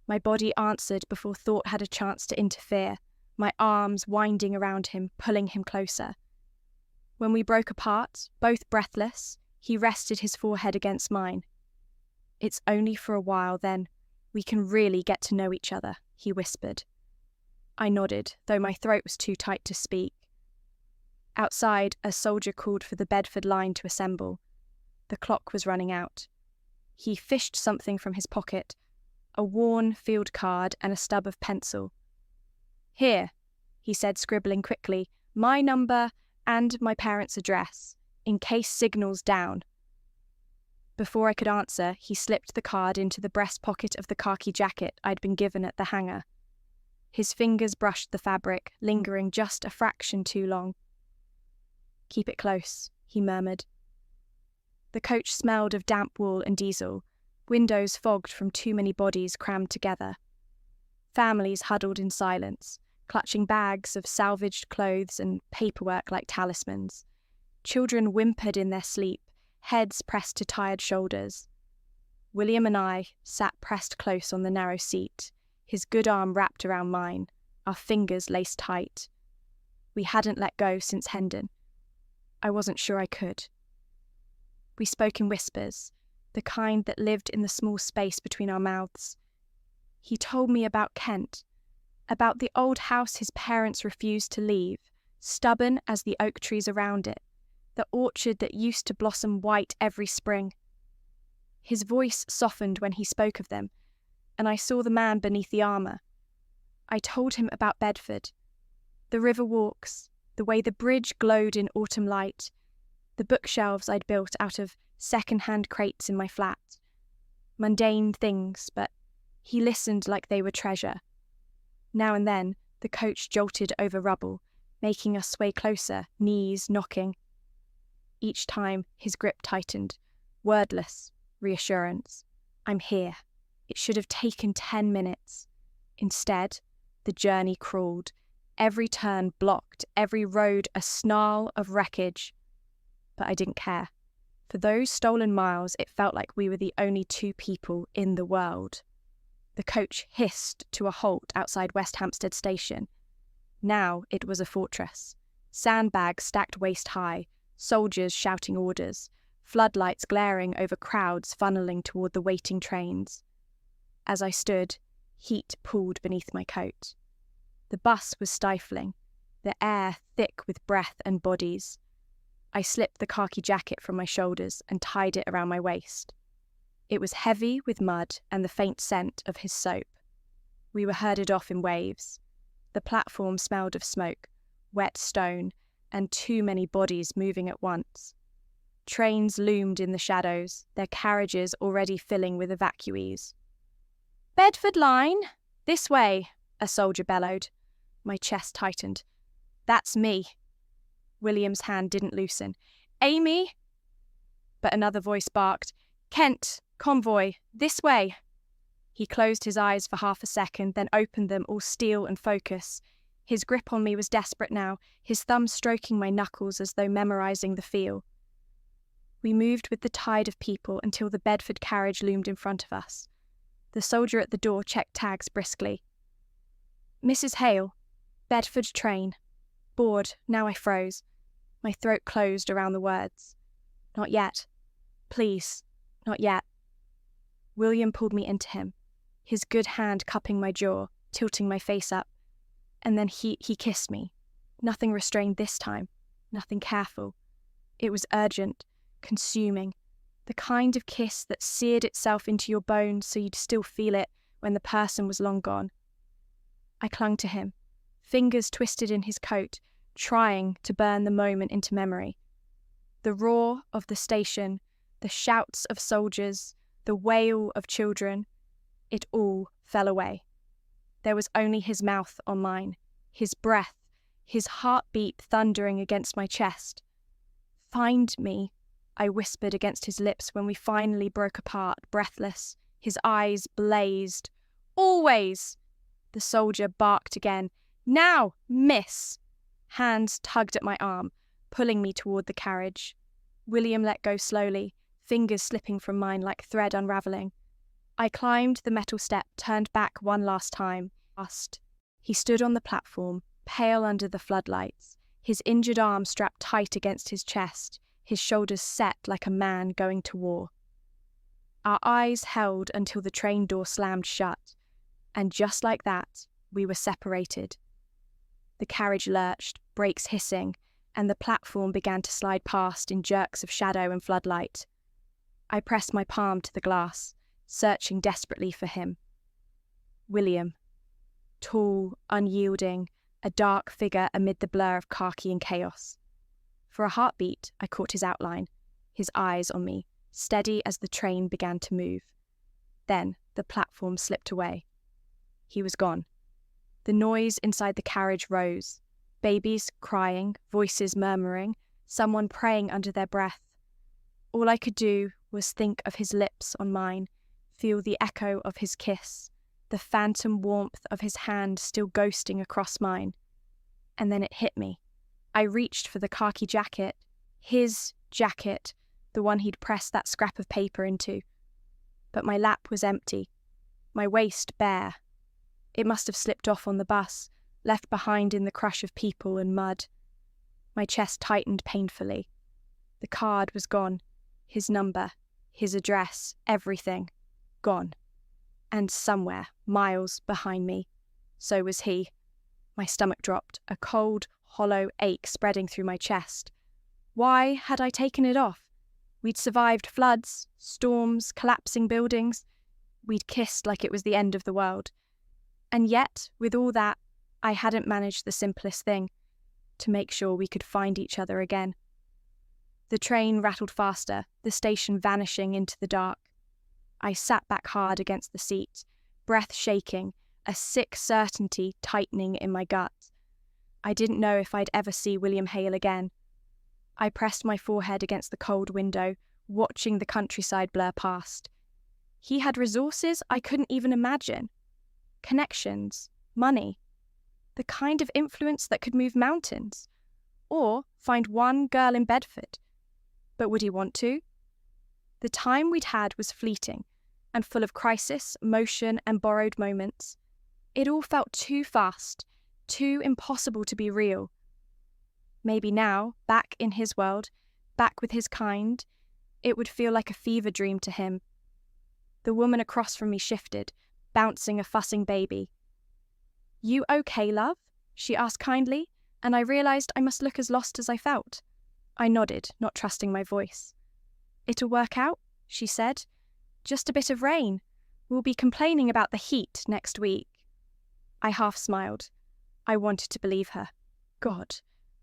My body answered before thought had a chance to interfere, my arms winding around him, pulling him closer. When we broke apart, both breathless, he rested his forehead against mine. "It's only for a while, then. We can really get to know each other," he whispered. I nodded, though my throat was too tight to speak. Outside, a soldier called for the Bedford line to assemble. The clock was running out. He fished something from his pocket, a worn field card and a stub of pencil. "Here," he said, scribbling quickly, "my number and my parents' address, in case signal's down." Before I could answer, he slipped the card into the breast pocket of the khaki jacket I'd been given at the hangar. His fingers brushed the fabric, lingering just a fraction too long. "Keep it close," he murmured. The coach smelled of damp wool and diesel, windows fogged from too many bodies crammed together. Families huddled in silence, clutching bags of salvaged clothes and paperwork like talismans. Children whimpered in their sleep, heads pressed to tired shoulders. William and I sat pressed close on the narrow seat, his good arm wrapped around mine, our fingers laced tight. We hadn't let go since Hendon. I wasn't sure I could. We spoke in whispers, the kind that lived in the small space between our mouths. He told me about Kent, about the old house his parents refused to leave, stubborn as the oak trees around it, the orchard that used to blossom white every spring. His voice softened when he spoke of them, and I saw the man beneath the armour. I told him about Bedford, the river walks, the way the bridge glowed in autumn light, the bookshelves I'd built out of second-hand crates in my flat. Mundane things, but he listened like they were treasure. Now and then, the coach jolted over rubble, making us sway closer, knees knocking. Each time, his grip tightened, wordless reassurance. I'm here. It should have taken 10 minutes. Instead, the journey crawled, every turn blocked, every road a snarl of wreckage. But I didn't care. For those stolen miles, it felt like we were the only two people in the world. The coach hissed to a halt outside West Hampstead Station. Now it was a fortress. Sandbags stacked waist-high, soldiers shouting orders, floodlights glaring over crowds funneling toward the waiting trains. As I stood, heat pooled beneath my coat. The bus was stifling, the air thick with breath and bodies. I slipped the khaki jacket from my shoulders and tied it around my waist. It was heavy with mud and the faint scent of his soap. We were herded off in waves. The platform smelled of smoke, wet stone, and too many bodies moving at once. Trains loomed in the shadows, their carriages already filling with evacuees. "Bedford line! This way!" a soldier bellowed. My chest tightened. "That's me." William's hand didn't loosen. "Amy!" But another voice barked, "Kent, convoy, this way!" He closed his eyes for half a second, then opened them, all steel and focus. His grip on me was desperate now, his thumb stroking my knuckles as though memorizing the feel. We moved with the tide of people until the Bedford carriage loomed in front of us. The soldier at the door checked tags briskly. Mrs. Hale, Bedford train. Bored, now I froze. My throat closed around the words. Not yet. Please, not yet. William pulled me into him, his good hand cupping my jaw, tilting my face up. And then he kissed me. Nothing restrained this time, nothing careful. It was urgent, consuming, the kind of kiss that seared itself into your bones so you'd still feel it when the person was long gone. I clung to him, fingers twisted in his coat, trying to burn the moment into memory. The roar of the station, the shouts of soldiers, the wail of children, it all fell away. There was only his mouth on mine, his breath, his heartbeat thundering against my chest. Find me, I whispered against his lips when we finally broke apart, breathless. His eyes blazed. Always! The soldier barked again. Now, miss! Hands tugged at my arm, pulling me toward the carriage. William let go slowly, fingers slipping from mine like thread unravelling. I climbed the metal step, turned back one last time. He stood on the platform, pale under the floodlights, his injured arm strapped tight against his chest, his shoulders set like a man going to war. Our eyes held until the train door slammed shut, and just like that, we were separated. The carriage lurched, brakes hissing, and the platform began to slide past in jerks of shadow and floodlight. I pressed my palm to the glass, searching desperately for him. William. Tall, unyielding, a dark figure amid the blur of khaki and chaos. For a heartbeat, I caught his outline, his eyes on me, steady as the train began to move. Then the platform slipped away. He was gone. The noise inside the carriage rose. Babies crying, voices murmuring, someone praying under their breath. All I could do was think of his lips on mine, feel the echo of his kiss, the phantom warmth of his hand still ghosting across mine. And then it hit me. I reached for the khaki jacket, his jacket, the one he'd pressed that scrap of paper into. But my lap was empty, my waist bare. It must have slipped off on the bus, left behind in the crush of people and mud. My chest tightened painfully. The card was gone, his number, his address, everything, gone. And somewhere, miles behind me, so was he. My stomach dropped, a cold, hollow ache spreading through my chest. Why had I taken it off? We'd survived floods, storms, collapsing buildings. We'd kissed like it was the end of the world. And yet, with all that, I hadn't managed the simplest thing, to make sure we could find each other again. The train rattled faster, the station vanishing into the dark. I sat back hard against the seat, breath shaking, a sick certainty tightening in my gut. I didn't know if I'd ever see William Hale again. I pressed my forehead against the cold window, watching the countryside blur past. He had resources I couldn't even imagine. Connections, money, the kind of influence that could move mountains, or find one girl in Bedford. But would he want to? The time we'd had was fleeting, and full of crisis, motion, and borrowed moments. It all felt too fast, too impossible to be real. Maybe now, back in his world, back with his kind, it would feel like a fever dream to him. The woman across from me shifted, bouncing a fussing baby. "You okay, love?" she asked kindly, and I realised I must look as lost as I felt. I nodded, not trusting my voice. "It'll work out," she said. "Just a bit of rain. We'll be complaining about the heat next week." I half smiled. I wanted to believe her. God,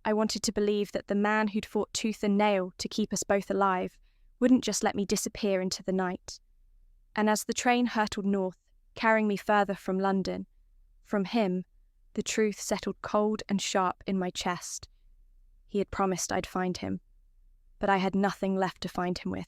I wanted to believe that the man who'd fought tooth and nail to keep us both alive wouldn't just let me disappear into the night. And as the train hurtled north, carrying me further from London, from him, the truth settled cold and sharp in my chest. He had promised I'd find him, but I had nothing left to find him with.